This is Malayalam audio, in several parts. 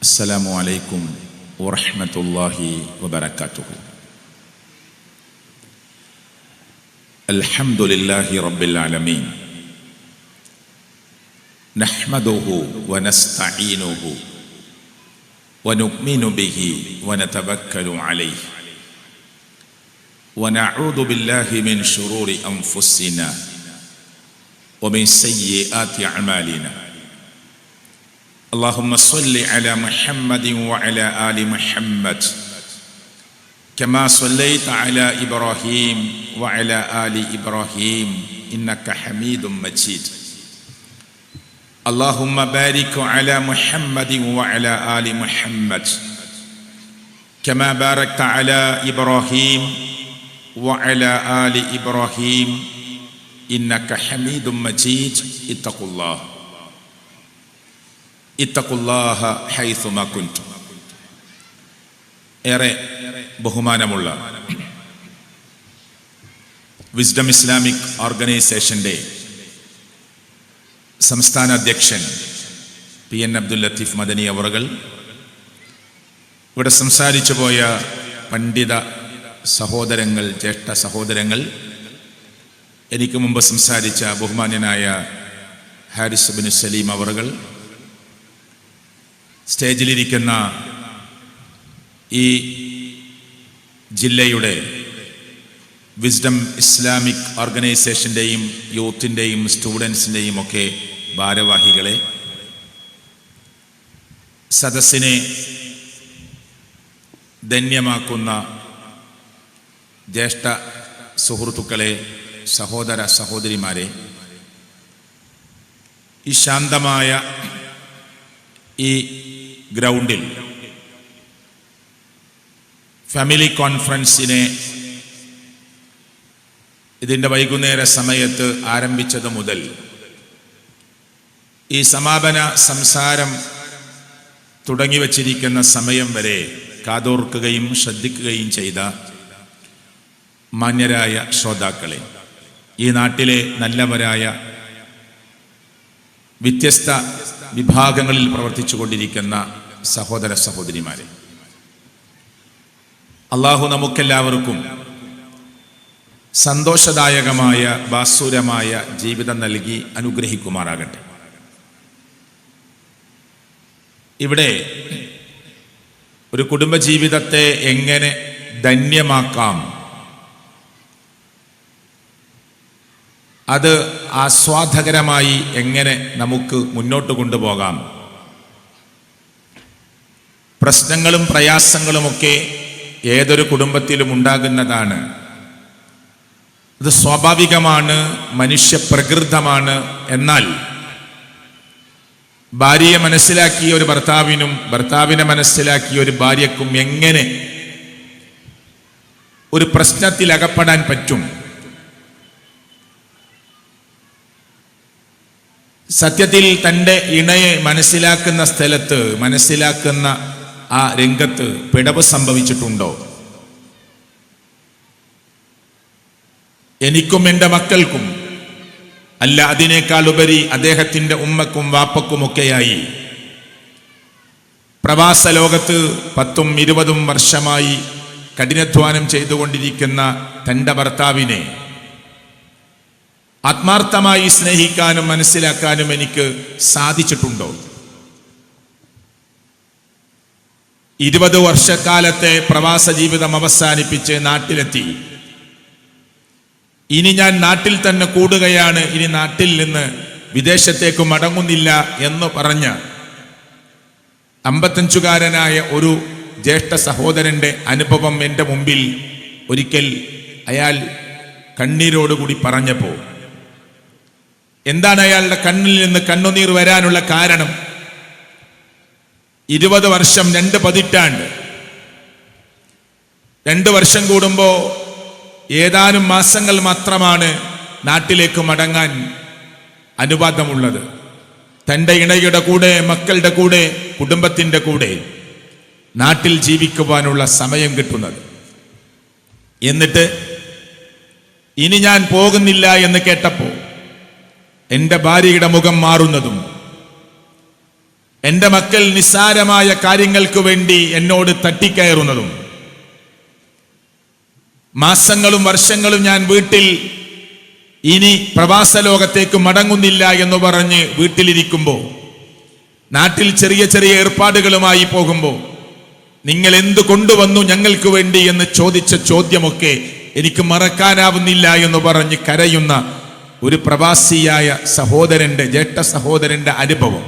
അസ്സലാമു അലൈക്കും വറഹ്മത്തുള്ളാഹി വബറകാതുഹു. അൽഹംദുലില്ലാഹി റബ്ബിൽ ആലമീൻ. നഹ്മദുഹു വനസ്തഈനുഹു വനുഅ്മിനു ബിഹി വനതവക്കലു അലൈഹി വനഊദു ബില്ലാഹി മിൻ ശുറൂരി അൻഫുസിനാ വമിൻ സയ്യിആതി അഅ്മാലിനാ. اللهم صل على محمد وعلى آل محمد كما صليت على إبراهيم وعلى آل إبراهيم إنك حميد مجيد. اللهم بارك على محمد وعلى آل محمد كما باركت على إبراهيم وعلى آل إبراهيم إنك حميد مجيد. اتقوا الله ഇത്തഖുല്ലാഹ ഹൈസുമാ കുൻതും. ഏറെ ബഹുമാനമുള്ള വിസ്ഡം ഇസ്ലാമിക് ഓർഗനൈസേഷൻ്റെ സംസ്ഥാന അധ്യക്ഷൻ PN അബ്ദുൽ ലത്തീഫ് മദനി അവറുകൾ, ഇവിടെ സംസാരിച്ചു പോയ പണ്ഡിത സഹോദരങ്ങൾ, ജ്യേഷ്ഠ സഹോദരങ്ങൾ, എനിക്ക് മുമ്പ് സംസാരിച്ച ബഹുമാന്യനായ ഹാരിസ് ബിൻ സലീം അവറുകൾ, സ്റ്റേജിലിരിക്കുന്ന ഈ ജില്ലയുടെ വിസ്ഡം ഇസ്ലാമിക് ഓർഗനൈസേഷൻ്റെയും യൂത്തിൻ്റെയും സ്റ്റുഡൻസിൻ്റെയും ഒക്കെ ഭാരവാഹികളെ, സദസ്സിനെ ധന്യമാക്കുന്ന ജ്യേഷ്ഠ സുഹൃത്തുക്കളെ, സഹോദര സഹോദരിമാരെ, ഈ ശാന്തമായ ഈ ഗ്രൗണ്ടിൽ ഫാമിലി കോൺഫറൻസിനെ ഇതിൻ്റെ വൈകുന്നേര സമയത്ത് ആരംഭിച്ചത് മുതൽ ഈ സമാപന സംസാരം തുടങ്ങി വച്ചിരിക്കുന്ന സമയം വരെ കാതോർക്കുകയും ശ്രദ്ധിക്കുകയും ചെയ്ത മാന്യരായ ശ്രോതാക്കളെ, ഈ നാട്ടിലെ നല്ലവരായ വ്യത്യസ്ത വിഭാഗങ്ങളിൽ പ്രവർത്തിച്ചു കൊണ്ടിരിക്കുന്ന സഹോദര സഹോദരിമാരെ, അള്ളാഹു നമുക്കെല്ലാവർക്കും സന്തോഷദായകമായ ഭാസുരമായ ജീവിതം നൽകി അനുഗ്രഹിക്കുമാറാകട്ടെ. ഇവിടെ ഒരു കുടുംബജീവിതത്തെ എങ്ങനെ ധന്യമാക്കാം, അത് ആസ്വാദകരമായി എങ്ങനെ നമുക്ക് മുന്നോട്ട് കൊണ്ടുപോകാം, പ്രശ്നങ്ങളും പ്രയാസങ്ങളുമൊക്കെ ഏതൊരു കുടുംബത്തിലും ഉണ്ടാകുന്നതാണ്. ഇത് സ്വാഭാവികമാണ്, മനുഷ്യപ്രകൃതമാണ്. എന്നാൽ ഭാര്യയെ മനസ്സിലാക്കിയ ഒരു ഭർത്താവിനും ഭർത്താവിനെ മനസ്സിലാക്കിയ ഒരു ഭാര്യക്കും എങ്ങനെ ഒരു പ്രശ്നത്തിൽ അകപ്പെടാൻ പറ്റും? സത്യത്തിൽ തൻ്റെ ഇണയെ മനസ്സിലാക്കുന്ന സ്ഥലത്ത്, മനസ്സിലാക്കുന്ന ആ രംഗത്ത് പിഴവ് സംഭവിച്ചിട്ടുണ്ടോ? എനിക്കും എൻ്റെ മക്കൾക്കും, അല്ല അതിനേക്കാൾ ഉപരി അദ്ദേഹത്തിൻ്റെ ഉമ്മക്കും വാപ്പക്കുമൊക്കെയായി പ്രവാസ ലോകത്ത് 10-20 വർഷമായി കഠിനാധ്വാനം ചെയ്തുകൊണ്ടിരിക്കുന്ന തൻ്റെ ഭർത്താവിനെ ആത്മാർത്ഥമായി സ്നേഹിക്കാനും മനസ്സിലാക്കാനും എനിക്ക് സാധിച്ചിട്ടുണ്ടോ? 20 വർഷക്കാലത്തെ പ്രവാസ ജീവിതം അവസാനിപ്പിച്ച് നാട്ടിലെത്തി. ഇനി ഞാൻ നാട്ടിൽ തന്നെ കൂടുകയാണ്, ഇനി നാട്ടിൽ നിന്ന് വിദേശത്തേക്ക് മടങ്ങുന്നില്ല എന്ന് പറഞ്ഞ 55കാരനായ ഒരു ജ്യേഷ്ഠ സഹോദരന്റെ അനുഭവം എൻ്റെ മുമ്പിൽ ഒരിക്കൽ അയാൾ കണ്ണീരോടുകൂടി പറഞ്ഞപ്പോൾ, എന്താണ് അയാളുടെ കണ്ണിൽ നിന്ന് കണ്ണുനീർ വരാനുള്ള കാരണം? 20 വർഷം, 2 പതിറ്റാണ്ട്, 2 വർഷം കൂടുമ്പോൾ ഏതാനും മാസങ്ങൾ മാത്രമാണ് നാട്ടിലേക്ക് മടങ്ങാൻ അനുവാദമുള്ളത്. തൻ്റെ ഇണയുടെ കൂടെ, മക്കളുടെ കൂടെ, കുടുംബത്തിൻ്റെ കൂടെ നാട്ടിൽ ജീവിക്കുവാനുള്ള സമയം കിട്ടുന്നത്. എന്നിട്ട് ഇനി ഞാൻ പോകുന്നില്ല എന്ന് കേട്ടപ്പോൾ എൻ്റെ ഭാര്യയുടെ മുഖം മാറുന്നതും എൻ്റെ മക്കൾ നിസ്സാരമായ കാര്യങ്ങൾക്ക് വേണ്ടി എന്നോട് തട്ടിക്കയറുന്നതും മാസങ്ങളും വർഷങ്ങളും ഞാൻ വീട്ടിൽ ഇനി പ്രവാസ ലോകത്തേക്ക് മടങ്ങുന്നില്ല എന്ന് പറഞ്ഞ് വീട്ടിലിരിക്കുമ്പോൾ, നാട്ടിൽ ചെറിയ ചെറിയ ഏർപ്പാടുകളുമായി പോകുമ്പോൾ നിങ്ങൾ എന്തു കൊണ്ടുവന്നു ഞങ്ങൾക്ക് വേണ്ടി എന്ന് ചോദിച്ച ചോദ്യമൊക്കെ എനിക്ക് മറക്കാനാവുന്നില്ല എന്ന് പറഞ്ഞ് കരയുന്ന ഒരു പ്രവാസിയായ സഹോദരന്റെ, ജ്യേഷ്ഠ സഹോദരന്റെ അനുഭവം.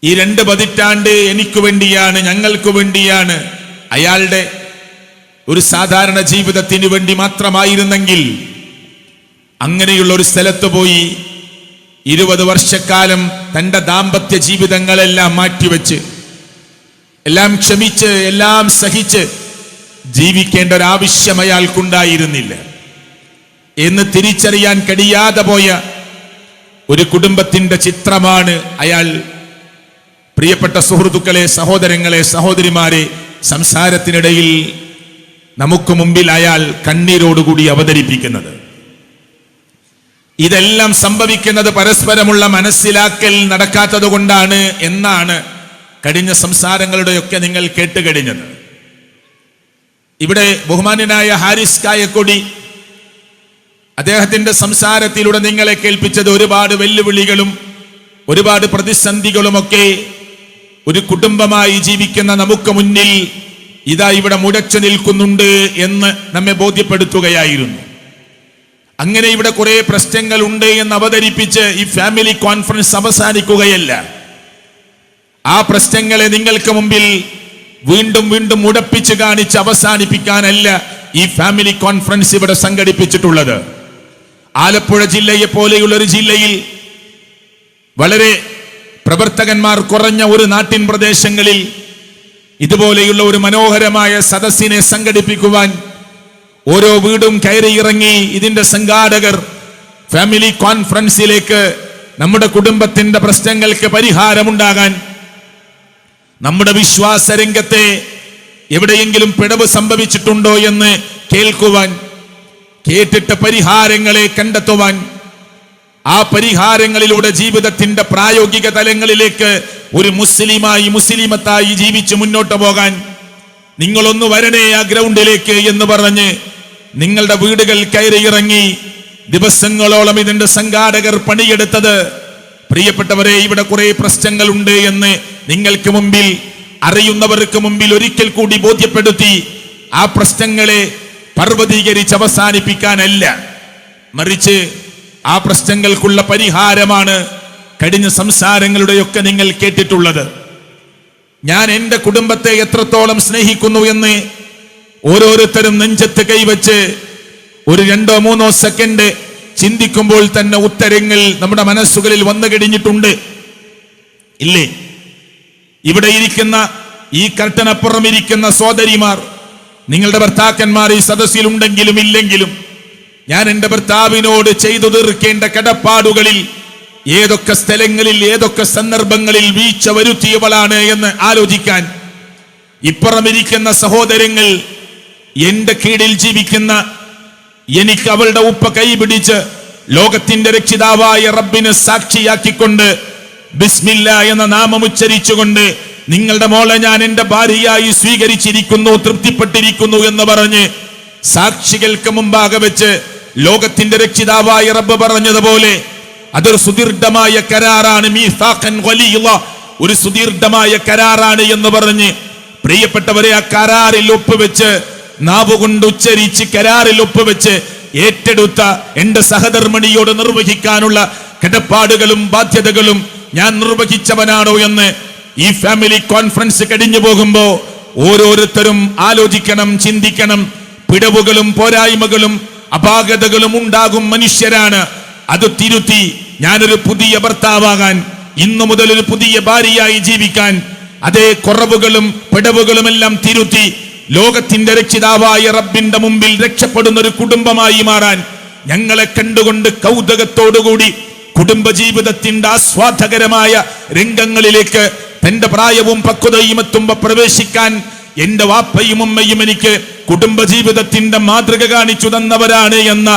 ഈ 2 പതിറ്റാണ്ട് എനിക്ക് വേണ്ടിയാണ്, ഞങ്ങൾക്ക് വേണ്ടിയാണ്. അയാളുടെ ഒരു സാധാരണ ജീവിതത്തിന് വേണ്ടി മാത്രമായിരുന്നെങ്കിൽ അങ്ങനെയുള്ള ഒരു സ്ഥലത്ത് പോയി 20 വർഷക്കാലം തൻ്റെ ദാമ്പത്യ ജീവിതങ്ങളെല്ലാം മാറ്റിവെച്ച്, എല്ലാം ക്ഷമിച്ച്, എല്ലാം സഹിച്ച് ജീവിക്കേണ്ട ഒരാവശ്യം അയാൾക്കുണ്ടായിരുന്നില്ല എന്ന് തിരിച്ചറിയാൻ കഴിയാതെ പോയ ഒരു കുടുംബത്തിന്റെ ചിത്രമാണ് അയാൾ, പ്രിയപ്പെട്ട സുഹൃത്തുക്കളെ, സഹോദരങ്ങളെ, സഹോദരിമാരെ, സംസാരത്തിനിടയിൽ നമുക്ക് മുമ്പിൽ അയാൾ കണ്ണീരോടുകൂടി അവതരിപ്പിക്കുന്നത്. ഇതെല്ലാം സംഭവിക്കുന്നത് പരസ്പരമുള്ള മനസ്സിലാക്കൽ നടക്കാത്തത് കൊണ്ടാണ് എന്നാണ് കഴിഞ്ഞ സംസാരങ്ങളുടെയൊക്കെ നിങ്ങൾ കേട്ടുകഴിഞ്ഞത്. ഇവിടെ ബഹുമാന്യനായ ഹാരിസ് കായക്കൊടി അദ്ദേഹത്തിന്റെ സംസാരത്തിലൂടെ നിങ്ങളെ കേൾപ്പിച്ചത് ഒരുപാട് വെല്ലുവിളികളും ഒരുപാട് പ്രതിസന്ധികളുമൊക്കെ ഒരു കുടുംബമായി ജീവിക്കുന്ന നമുക്ക് മുന്നിൽ ഇതാ ഇവിടെ മുടച്ചു നിൽക്കുന്നുണ്ട് എന്ന് നമ്മെ ബോധ്യപ്പെടുത്തുകയായിരുന്നു. അങ്ങനെ ഇവിടെ കുറെ പ്രശ്നങ്ങൾ ഉണ്ട് എന്ന് അവതരിപ്പിച്ച് ഈ ഫാമിലി കോൺഫറൻസ് അവസാനിക്കുകയല്ല. ആ പ്രശ്നങ്ങളെ നിങ്ങൾക്ക് മുമ്പിൽ വീണ്ടും വീണ്ടും ഉടപ്പിച്ച് കാണിച്ച് അവസാനിപ്പിക്കാനല്ല ഈ ഫാമിലി കോൺഫറൻസ് ഇവിടെ സംഘടിപ്പിച്ചിട്ടുള്ളത്. ആലപ്പുഴ ജില്ലയെ പോലെയുള്ള ഒരു ജില്ലയിൽ വളരെ പ്രവർത്തകന്മാർ കുറഞ്ഞ ഒരു നാട്ടിൻ പ്രദേശങ്ങളിൽ ഇതുപോലെയുള്ള ഒരു മനോഹരമായ സദസ്സിനെ സംഘടിപ്പിക്കുവാൻ ഓരോ വീടും കയറിയിറങ്ങി ഇതിന്റെ സംഘാടകർ ഫാമിലി കോൺഫറൻസിലേക്ക് നമ്മുടെ കുടുംബത്തിന്റെ പ്രശ്നങ്ങൾക്ക് പരിഹാരമുണ്ടാകാൻ, നമ്മുടെ വിശ്വാസ രംഗത്തെ എവിടെയെങ്കിലും പിഴവ് സംഭവിച്ചിട്ടുണ്ടോ എന്ന് കേൾക്കുവാൻ, കേട്ടിട്ട് പരിഹാരങ്ങളെ കണ്ടെത്തുവാൻ, ആ പരിഹാരങ്ങളിലൂടെ ജീവിതത്തിന്റെ പ്രായോഗിക തലങ്ങളിലേക്ക് ഒരു മുസ്ലിമായി, മുസ്ലിമത്തായി ജീവിച്ച് മുന്നോട്ട് പോകാൻ നിങ്ങളൊന്ന് വരണേ ആ ഗ്രൗണ്ടിലേക്ക് എന്ന് പറഞ്ഞ് നിങ്ങളുടെ വീടുകൾ കയറിയിറങ്ങി ദിവസങ്ങളോളം ഇതിന്റെ സംഘാടകർ പണിയെടുത്തത്, പ്രിയപ്പെട്ടവരെ, ഇവിടെ കുറെ പ്രശ്നങ്ങളുണ്ട് എന്ന് നിങ്ങൾക്ക് മുമ്പിൽ, അറിയുന്നവർക്ക് മുമ്പിൽ ഒരിക്കൽ കൂടി ബോധ്യപ്പെടുത്തി ആ പ്രശ്നങ്ങളെ പർവ്വതീകരിച്ച് അവസാനിപ്പിക്കാനല്ല, മറിച്ച് ആ പ്രശ്നങ്ങൾക്കുള്ള പരിഹാരമാണ് കഴിഞ്ഞ സംസാരങ്ങളുടെയൊക്കെ നിങ്ങൾ കേട്ടിട്ടുള്ളത്. ഞാൻ എൻ്റെ കുടുംബത്തെ എത്രത്തോളം സ്നേഹിക്കുന്നു എന്ന് ഓരോരുത്തരും നെഞ്ചത്ത് കൈവച്ച് ഒരു 2-3 സെക്കൻഡ് ചിന്തിക്കുമ്പോൾ തന്നെ ഉത്തരങ്ങൾ നമ്മുടെ മനസ്സുകളിൽ വന്നു കഴിഞ്ഞിട്ടുണ്ട്, ഇല്ലേ? ഇവിടെ ഇരിക്കുന്ന, ഈ കർട്ടനപ്പുറം ഇരിക്കുന്ന സഹോദരിമാർ, നിങ്ങളുടെ ഭർത്താക്കന്മാർ ഈ സദസ്സിൽ ഉണ്ടെങ്കിലും ഇല്ലെങ്കിലും, ഞാൻ എൻ്റെ ഭർത്താവിനോട് ചെയ്തു തീർക്കേണ്ട കടപ്പാടുകളിൽ ഏതൊക്കെ സ്ഥലങ്ങളിൽ, ഏതൊക്കെ സന്ദർഭങ്ങളിൽ വീഴ്ച വരുത്തിയവളാണ് എന്ന് ആലോചിക്കാൻ, ഇപ്പുറമിരിക്കുന്ന സഹോദരങ്ങൾ, എന്റെ കീഴിൽ ജീവിക്കുന്ന, എനിക്ക് അവളുടെ ഉപ്പ കൈപിടിച്ച് ലോകത്തിന്റെ രക്ഷിതാവായ റബ്ബിനെ സാക്ഷിയാക്കിക്കൊണ്ട് ബിസ്മില്ല എന്ന നാമം ഉച്ചരിച്ചുകൊണ്ട് നിങ്ങളുടെ മോളെ ഞാൻ എന്റെ ഭാര്യയായി സ്വീകരിച്ചിരിക്കുന്നു, തൃപ്തിപ്പെട്ടിരിക്കുന്നു എന്ന് പറഞ്ഞ് സാക്ഷികൾക്ക് മുമ്പാകെ വെച്ച് ലോകത്തിന്റെ രക്ഷിതാവായ റബ്ബ് പറഞ്ഞതുപോലെ അതൊരു സുദീർഘമായ കരാറാണ്, മീസാഖൻ ഖലീല, ഒരു സുദീർഘമായ കരാറാണ് എന്ന് പറഞ്ഞ്, പ്രിയപ്പെട്ടവരെ, ആ കരാറിൽ ഒപ്പുവെച്ച്, നാവുകൊണ്ട് ഉച്ചരിച്ച് കരാറിൽ ഒപ്പുവെച്ച് ഏറ്റെടുത്ത എന്റെ സഹധർമ്മിണിയോട് നിർവഹിക്കാനുള്ള കടപ്പാടുകളും ബാധ്യതകളും ഞാൻ നിർവഹിച്ചവനാണോ എന്ന് ഈ ഫാമിലി കോൺഫറൻസ് കഴിഞ്ഞു പോകുമ്പോ ഓരോരുത്തരും ആലോചിക്കണം, ചിന്തിക്കണം. പിഴവുകളും പോരായ്മകളും അപാകതകളും ഉണ്ടാകും, മനുഷ്യരാണ്. അത് തിരുത്തി ഞാനൊരു പുതിയ ഭർത്താവാകാൻ, ഇന്നു മുതൽ ഒരു പുതിയ ഭാര്യയായി ജീവിക്കാൻ, അതേ കുറവുകളും പിഴവുകളും എല്ലാം തിരുത്തി ലോകത്തിന്റെ രക്ഷിതാവായ റബ്ബിന്റെ മുമ്പിൽ രക്ഷപ്പെടുന്ന ഒരു കുടുംബമായി മാറാൻ, ഞങ്ങളെ കണ്ടുകൊണ്ട് കൗതുകത്തോടുകൂടി കുടുംബജീവിതത്തിന്റെ ആസ്വാദകരമായ രംഗങ്ങളിലേക്ക് തന്റെ പ്രായവും പക്വതയും എത്തുമ്പോ പ്രവേശിക്കാൻ എന്റെ വാപ്പയും ഉമ്മയും എനിക്ക് കുടുംബജീവിതത്തിന്റെ മാതൃക കാണിച്ചു തന്നവരാണ് എന്ന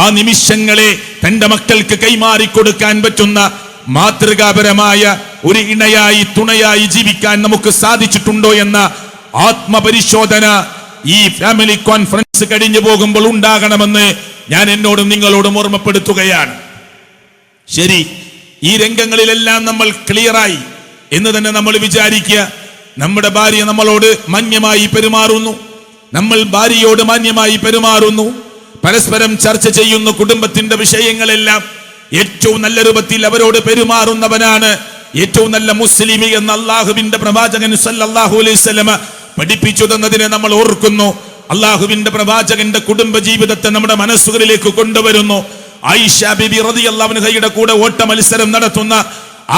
ആ നിമിഷങ്ങളെ തന്റെ മക്കൾക്ക് കൈമാറിക്കൊടുക്കാൻ പറ്റുന്ന മാതൃകാപരമായ ഒരു ഇണയായി തുണയായി ജീവിക്കാൻ നമുക്ക് സാധിച്ചിട്ടുണ്ടോ എന്ന ആത്മപരിശോധന ഈ ഫാമിലി കോൺഫറൻസ് കഴിഞ്ഞു പോകുമ്പോൾ ഉണ്ടാകണമെന്ന് ഞാൻ എന്നോടും നിങ്ങളോടും ഓർമ്മപ്പെടുത്തുകയാണ്. ശരി, ഈ രംഗങ്ങളിലെല്ലാം നമ്മൾ ക്ലിയറായി എന്ന് തന്നെ നമ്മൾ വിചാരിക്കുക. നമ്മുടെ ഭാര്യ നമ്മളോട് മാന്യമായി പെരുമാറുന്നു, നമ്മൾ ഭാര്യയോട് മാന്യമായി പെരുമാറുന്നു, പരസ്പരം ചർച്ച ചെയ്യുന്നു, കുടുംബത്തിന്റെ വിഷയങ്ങളെല്ലാം ഏറ്റവും നല്ല രൂപത്തിൽ അവരോട് പെരുമാറുന്നവനാണ് ഏറ്റവും നല്ല മുസ്ലിം എന്ന് അള്ളാഹുവിന്റെ പ്രവാചകൻ സല്ലല്ലാഹു അലൈഹി വസല്ലം പഠിപ്പിച്ചു തന്നതിനെ നമ്മൾ ഓർക്കുന്നു. അള്ളാഹുവിന്റെ പ്രവാചകന്റെ കുടുംബ ജീവിതത്തെ നമ്മുടെ മനസ്സുകളിലേക്ക് കൊണ്ടുവരുന്നു. ആയിഷ ബിബി റളിയല്ലാഹു അൻഹയുടെ കൂടെ ഓട്ട മത്സരം നടത്തുന്ന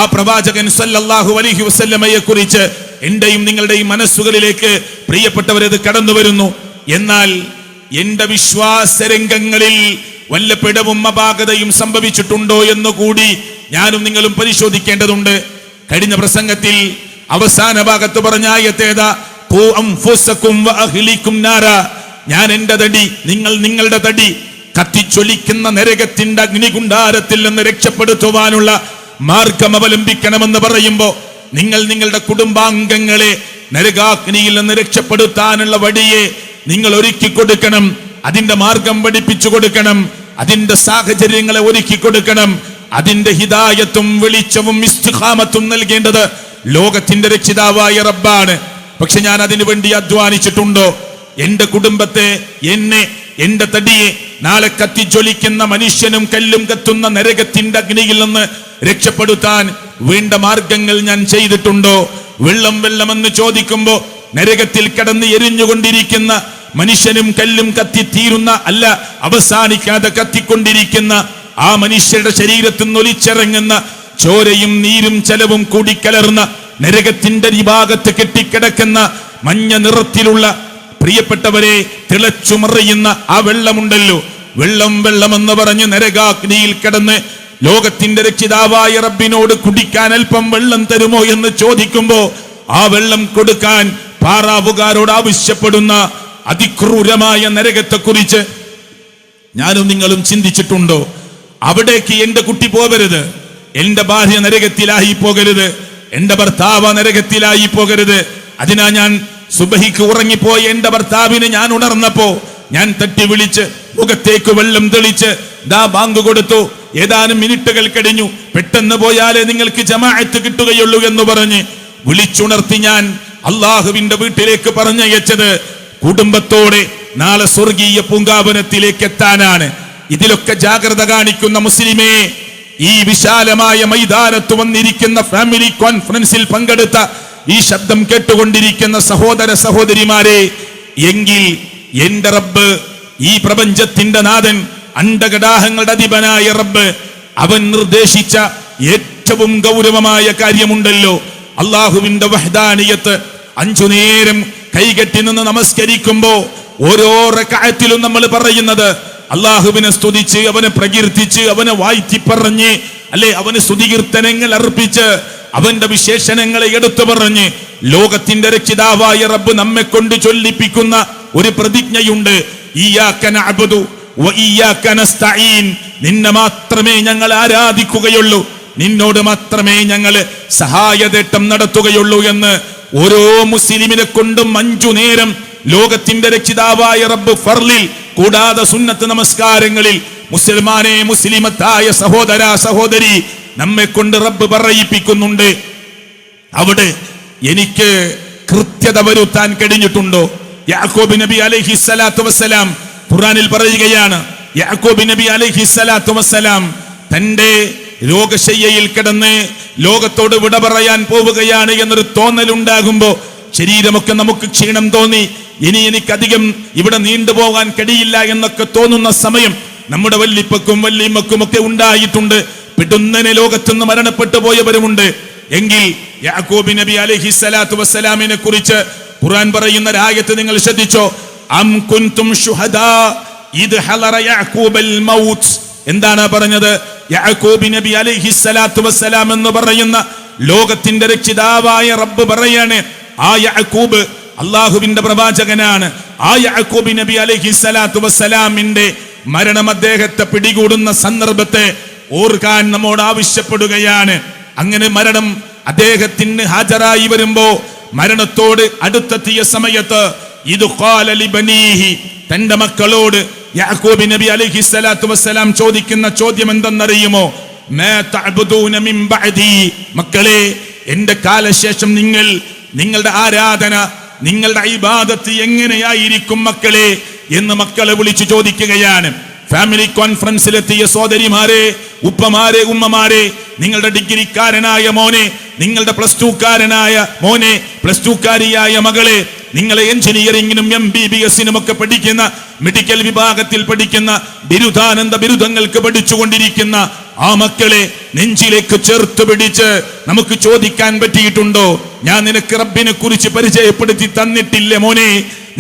ആ പ്രവാചകൻ സല്ലല്ലാഹു അലൈഹി വസല്ലമയെ കുറിച്ച് എന്റെയും നിങ്ങളുടെയും മനസ്സുകളിലേക്ക് പ്രിയപ്പെട്ടവരത് കടന്നു വരുന്നു. എന്നാൽ എന്റെ വിശ്വാസ രംഗങ്ങളിൽ വല്ല പിടവും അപാകതയും സംഭവിച്ചിട്ടുണ്ടോ എന്ന് കൂടി ഞാനും നിങ്ങളും പരിശോധിക്കേണ്ടതുണ്ട്. കഴിഞ്ഞ പ്രസംഗത്തിൽ അവസാന ഭാഗത്ത് പറഞ്ഞ ആയത്തേതാ? ഖൂ അൻഫുസകും വഅഹ്ലികും നാര. ഞാൻ എന്റെ തടി, നിങ്ങൾ നിങ്ങളുടെ തടി കത്തിച്ചൊലിക്കുന്ന നരകത്തിന്റെ അഗ്നികുണ്ഡാരത്തിൽ നിന്ന് രക്ഷപ്പെടുത്തുവാനുള്ള മാർഗം അവലംബിക്കണമെന്ന് പറയുമ്പോ നിങ്ങൾ നിങ്ങളുടെ കുടുംബാംഗങ്ങളെ നരകാഗ്നിയിൽ നിന്ന് രക്ഷപ്പെടുത്താനുള്ള വഴിയെ നിങ്ങൾ ഒരുക്കി കൊടുക്കണം, അതിന്റെ മാർഗം പഠിപ്പിച്ചു കൊടുക്കണം, അതിന്റെ സാഹചര്യങ്ങളെ ഒരുക്കി കൊടുക്കണം. അതിന്റെ ഹിദായത്തും വെളിച്ചവും ഇസ്തിഖാമത്തും നൽകേണ്ടത് ലോകത്തിന്റെ രക്ഷിതാവായ റബ്ബാണ്. പക്ഷെ ഞാൻ അതിനു വേണ്ടി അധ്വാനിച്ചിട്ടുണ്ടോ? എന്റെ കുടുംബത്തെ, എന്നെ, എന്റെ തടിയെ നാളെ കത്തിജ്വലിക്കുന്ന മനുഷ്യനും കല്ലും കത്തുന്ന നരകത്തിന്റെ അഗ്നിയിൽ നിന്ന് രക്ഷപ്പെടുത്താൻ വേണ്ട മാർഗങ്ങൾ ഞാൻ ചെയ്തിട്ടുണ്ടോ? വെള്ളം വെള്ളമെന്ന് ചോദിക്കുമ്പോ നരകത്തിൽ കിടന്ന് എരിഞ്ഞുകൊണ്ടിരിക്കുന്ന മനുഷ്യനും കല്ലും കത്തിത്തീരുന്ന അല്ല, അവസാനിക്കാതെ കത്തിക്കൊണ്ടിരിക്കുന്ന ആ മനുഷ്യരുടെ ശരീരത്തിൽ നിന്ന് ഒലിച്ചിറങ്ങുന്ന ചോരയും നീരും ചലവും കൂടിക്കലർന്ന നരകത്തിന്റെ വിഭാഗത്ത് കെട്ടിക്കിടക്കുന്ന മഞ്ഞ നിറത്തിലുള്ള പ്രിയപ്പെട്ടവരെ തിളച്ചുമറിയുന്ന ആ വെള്ളമുണ്ടല്ലോ, വെള്ളം വെള്ളമെന്ന് പറഞ്ഞ് നരകാഗ്നിയിൽ കിടന്ന് ലോകത്തിന്റെ രക്ഷിതാവായ റബ്ബിനോട് കുടിക്കാൻ അല്പം വെള്ളം തരുമോ എന്ന് ചോദിക്കുമ്പോ ആ വെള്ളം കൊടുക്കാൻ പാറാവുകാരോട് ആവശ്യപ്പെടുന്ന അതിക്രൂരമായ നരകത്തെക്കുറിച്ച് ഞാനും നിങ്ങളും ചിന്തിച്ചിട്ടുണ്ടോ? അവിടേക്ക് എന്റെ കുട്ടി പോകരുത്, എന്റെ ഭാര്യ നരകത്തിലായി പോകരുത്, എന്റെ ഭർത്താവ് നരകത്തിലായി പോകരുത്. അതിനാ ഞാൻ സുബഹിക്ക് ഉറങ്ങിപ്പോയി എന്റെ ഭർത്താവിന് ഞാൻ ഉണർന്നപ്പോ ഞാൻ തട്ടി വിളിച്ച് മുഖത്തേക്ക് വെള്ളം തെളിച്ച് ദാ ബാങ്ക് കൊടുത്തു, ഏതാനും മിനിറ്റുകൾ കഴിഞ്ഞു, പെട്ടെന്ന് പോയാലേ നിങ്ങൾക്ക് ജമാഅത്ത് കിട്ടുകയുള്ളൂ എന്ന് പറഞ്ഞ് വിളിച്ചുണർത്തി ഞാൻ അള്ളാഹുവിന്റെ വീട്ടിലേക്ക് പറഞ്ഞയച്ചത് കുടുംബത്തോടെ നാളെ സ്വർഗീയ പൂങ്കാവനത്തിലേക്ക് എത്താനാണ്. ഇതിലൊക്കെ ജാഗ്രത കാണിക്കുന്ന മുസ്ലിമേ, ഈ വിശാലമായ മൈതാനത്ത് വന്നിരിക്കുന്ന ഫാമിലി കോൺഫറൻസിൽ പങ്കെടുത്ത ഈ ശബ്ദം കേട്ടുകൊണ്ടിരിക്കുന്ന സഹോദര സഹോദരിമാരെ, എങ്കിൽ എന്റെ റബ്ബ്, ഈ പ്രപഞ്ചത്തിന്റെ നാഥൻ, അണ്ടകടാഹങ്ങളുടെ അധിപനായ റബ്ബ്, അവൻ നിർദ്ദേശിച്ച ഏറ്റവും ഗൗരവമായ കാര്യമുണ്ടല്ലോ, അള്ളാഹുവിന്റെ വഹ്ദാനിയത്ത്. 5 നേരം കൈകെട്ടി നിന്ന് നമസ്കരിക്കുമ്പോ ഓരോ റക്അത്തിലും നമ്മൾ പറയുന്നത് അള്ളാഹുവിനെ സ്തുതിച്ച്, അവനെ പ്രകീർത്തിച്ച്, അവനെ വാഴ്ത്തി പറഞ്ഞ്, അല്ലെ, അവന് സ്തുതികീർത്തനങ്ങൾ അർപ്പിച്ച്, അവന്റെ വിശേഷണങ്ങളെ എടുത്തു പറഞ്ഞ് ലോകത്തിന്റെ രക്ഷിതാവായ റബ്ബ് നമ്മെ കൊണ്ട് ചൊല്ലിപ്പിക്കുന്ന ഒരു പ്രതിജ്ഞയുണ്ട്. ഇയ്യാക നഅ്ബുദു വ ഇയ്യാക നസ്തഈൻ. നിന്നെ മാത്രമേ ഞങ്ങൾ ആരാധിക്കുകയുള്ളൂ, നിന്നോട് മാത്രമേ ഞങ്ങൾ സഹായതേട്ടം നടത്തുകയുള്ളൂ എന്ന് ഓരോ മുസ്ലിമിനെ കൊണ്ടും 5 നേരം ലോകത്തിന്റെ രക്ഷിതാവായ റബ്ബ് ഫർളിൽ, കൂടാതെ സുന്നത്ത് നമസ്കാരങ്ങളിൽ മുസ്ലിമാനെ, മുസ്ലിമത്തായ സഹോദര സഹോദരി, നമ്മെ കൊണ്ട് റബ്ബ് പറയിപ്പിക്കുന്നുണ്ട്. അവിടെ എനിക്ക് കൃത്യത വരുത്താൻ കഴിഞ്ഞിട്ടുണ്ടോ? യാക്കൂബ് നബി അലൈഹി സ്വലാത്തു വസ്സലാം ഖുർആനിൽ പറയുകയാണ്, യാക്കൂബ് നബി അലൈഹി സ്വലാത്തു വസ്സലാം തന്റെ രോഗശയ്യയിൽ കിടന്ന് ലോകത്തോട് വിട പറയാൻ പോവുകയാണ് എന്നൊരു തോന്നലുണ്ടാകുമ്പോ, ശരീരമൊക്കെ നമുക്ക് ക്ഷീണം തോന്നി, ഇനി എനിക്കധികം ഇവിടെ നീണ്ടുപോകാൻ കഴിയില്ല എന്നൊക്കെ തോന്നുന്ന സമയം നമ്മുടെ വല്ലിപ്പക്കും വല്ലിമ്മക്കും ഒക്കെ ഉണ്ടായിട്ടുണ്ട്. പിടുന്നനെ ലോകത്തുനിന്ന് മരണപ്പെട്ടു പോയവരുമുണ്ട്. എങ്കിൽ യാക്കൂബ് നബി അലൈഹി സ്വലാത്തു വസ്സലാമിനെ കുറിച്ച് ഖുർആൻ പറയുന്ന ആയത്ത് നിങ്ങൾ ശ്രദ്ധിച്ചോ? അം കുൻതും ശുഹദാ ഇദ് ഹളറ യാക്കൂബൽ മൗത്ത്. എന്താണ് പറഞ്ഞത്? യാക്കൂബ് നബി അലൈഹി സ്വലാത്തു വസ്സലാം എന്ന് പറയുന്ന ലോകത്തിന്റെ രക്ഷിതാവായ റബ്ബ് പറയാണ്, ആ യാക്കൂബ് അള്ളാഹുവിന്റെ പ്രവാചകനാണ്. ആ യാക്കൂബ് നബി അലൈഹി സ്വലാത്തു വസ്സലാമിന്റെ മരണം അദ്ദേഹത്തെ പിടികൂടുന്ന സന്ദർഭത്തെ ഓർക്കാൻ നമ്മോട് ആവശ്യപ്പെടുകയാണ്. അങ്ങനെ മരണം അദ്ദേഹത്തിന് ഹാജരായി വരുമ്പോ മരണത്തോട് അടുത്തെത്തിയ സമയത്ത് ഇത് ഖാല ലിബനീഹി, തന്റെ മക്കളോട് യാക്കൂബ് നബി അലൈഹിസ്സലാത്തു വസ്സലാം ചോദിക്കുന്ന ചോദ്യം എന്തെന്നറിയുമോ? മാ തഅബുദൂന മിൻ ബഅദി, മക്കളെ എന്റെ കാലശേഷം നിങ്ങളുടെ ആരാധന, നിങ്ങളുടെ ഇബാദത്ത് എങ്ങനെയായിരിക്കും മക്കളെ എന്ന് മക്കളെ വിളിച്ചു ചോദിക്കുകയാണ്. ഫാമിലി കോൺഫറൻസിലെത്തിയ സോദരിമാരെ, ഉപ്പമാരെ, ഉമ്മമാരെ, നിങ്ങളുടെ ഡിഗ്രിക്കാരനായ മോനെ, നിങ്ങളുടെ പ്ലസ് ടുക്കാരനായ മോനെ, പ്ലസ് ടുക്കാരിയായ മകളെ, നിങ്ങളെ എഞ്ചിനീയറിംഗിനും MBBS-നും ഒക്കെ പഠിക്കുന്ന, മെഡിക്കൽ വിഭാഗത്തിൽ പഠിക്കുന്ന, ബിരുദാനന്ദ ബിരുദങ്ങൾക്ക് പഠിച്ചുകൊണ്ടിരിക്കുന്ന ആ മക്കളെ നെഞ്ചിലേക്ക് ചേർത്ത് പിടിച്ച് നമുക്ക് ചോദിക്കാൻ പറ്റിയിട്ടുണ്ടോ? ഞാൻ നിനക്ക് റബ്ബിനെ കുറിച്ച് പരിചയപ്പെടുത്തി തന്നിട്ടില്ലേ മോനെ?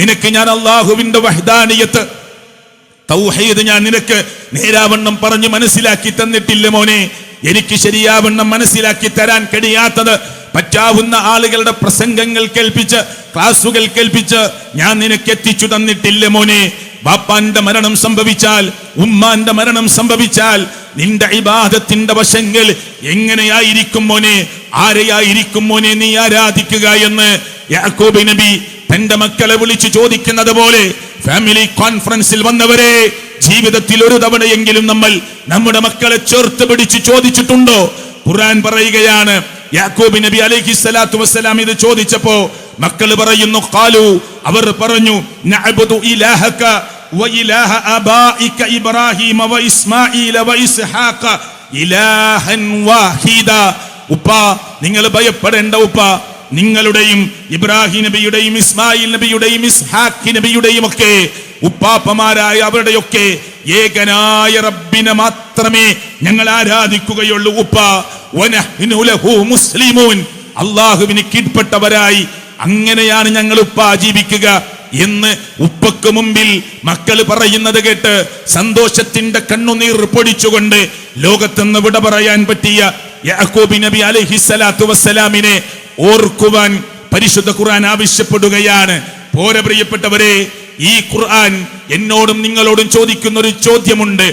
നിനക്ക് ഞാൻ അല്ലാഹുവിന്റെ വഹ്ദാനിയത്ത്, തൗഹീദ് ഞാൻ നിനക്ക് നേരാവണ്ണം പറഞ്ഞു മനസ്സിലാക്കി തന്നിട്ടില്ല മോനെ? എനിക്ക് ശരിയാവണ്ണം മനസ്സിലാക്കി തരാൻ കഴിയാത്തത് പറ്റാവുന്ന ആളുകളുടെ പ്രസംഗങ്ങൾ കേൾപ്പിച്ച്, ക്ലാസുകൾ കേൾപ്പിച്ച് ഞാൻ നിനക്ക് എത്തിച്ചു തന്നിട്ടില്ല മോനെ? ബാപ്പാന്റെ മരണം സംഭവിച്ചാൽ, ഉമ്മാന്റെ മരണം സംഭവിച്ചാൽ നിന്റെ ഇബാദത്തിന്റെ വശങ്ങൾ എങ്ങനെയായിരിക്കും മോനെ? ആരെയായിരിക്കും മോനെ നീ ആരാധിക്കുക എന്ന് യാക്കൂബ് നബി തന്റെ മക്കളെ വിളിച്ചു ചോദിക്കുന്നത് പോലെ ഫാമിലി കോൺഫറൻസിൽ വന്നവരെ, ജീവിതത്തിൽ ഒരു തവണയെങ്കിലും നമ്മൾ നമ്മുടെ മക്കളെ ചേർത്ത് പിടിച്ച് ചോദിച്ചിട്ടുണ്ടോ? ഖുർആൻ പറയുകയാണ്, യാക്കൂബ് നബി അലൈഹിസ്സലാത്തു വസ്സലാം ഇത് ചോദിച്ചപ്പോ മക്കൾ പറയുന്നു, ഖാലു, അവർ പറഞ്ഞു, നഅബുദു ഇലാഹക വ ഇലാഹ ആബാഇക ഇബ്രാഹീമ വ ഇസ്മാഈല വ ഇസ്ഹാഖ ഇലാഹൻ വാഹിദ. ഉപ്പ, നിങ്ങൾ ഭയപ്പെടേണ്ട ഉപ്പ, നിങ്ങളുടെയും ഇബ്രാഹിം നബിയുടെയും ഇസ്മായിൽ നബിയുടെയും ഇസ്ഹാഖ് നബിയുടെയും ഒക്കെ ഉപ്പാപ്പമാരായ അവരുടെയൊക്കെ ഏകനായ റബ്ബിനെ മാത്രമേ ഞങ്ങൾ ആരാധിക്കുകയുള്ളൂ ഉപ്പ. വനഹ്നു ലഹു മുസ്ലിമൂൻ, അല്ലാഹുവിന് കീഴ്പ്പെട്ടവരായി അങ്ങനെയാണ് ഞങ്ങൾ ഉപ്പ ജീവിക്കുക എന്ന് ഉപ്പക്ക് മുമ്പിൽ മക്കൾ പറയുന്നത് കേട്ട് സന്തോഷത്തിന്റെ കണ്ണുനീർ പൊടിച്ചുകൊണ്ട് ലോകത്തുനിന്ന് വിട പറയാൻ പറ്റിയ യാക്കൂബ് നബി അലൈഹിസ്സലാത്തു വസ്സലാമിനെ ഓർക്കുവാൻ പരിശുദ്ധ ഖുർആൻ ആവശ്യപ്പെടുകയാണ്. പോരെ പ്രിയപ്പെട്ടവരെ, ഈ ഖുർആൻ എന്നോടും നിങ്ങളോടും ചോദിക്കുന്ന ഒരു ചോദ്യമുണ്ട്.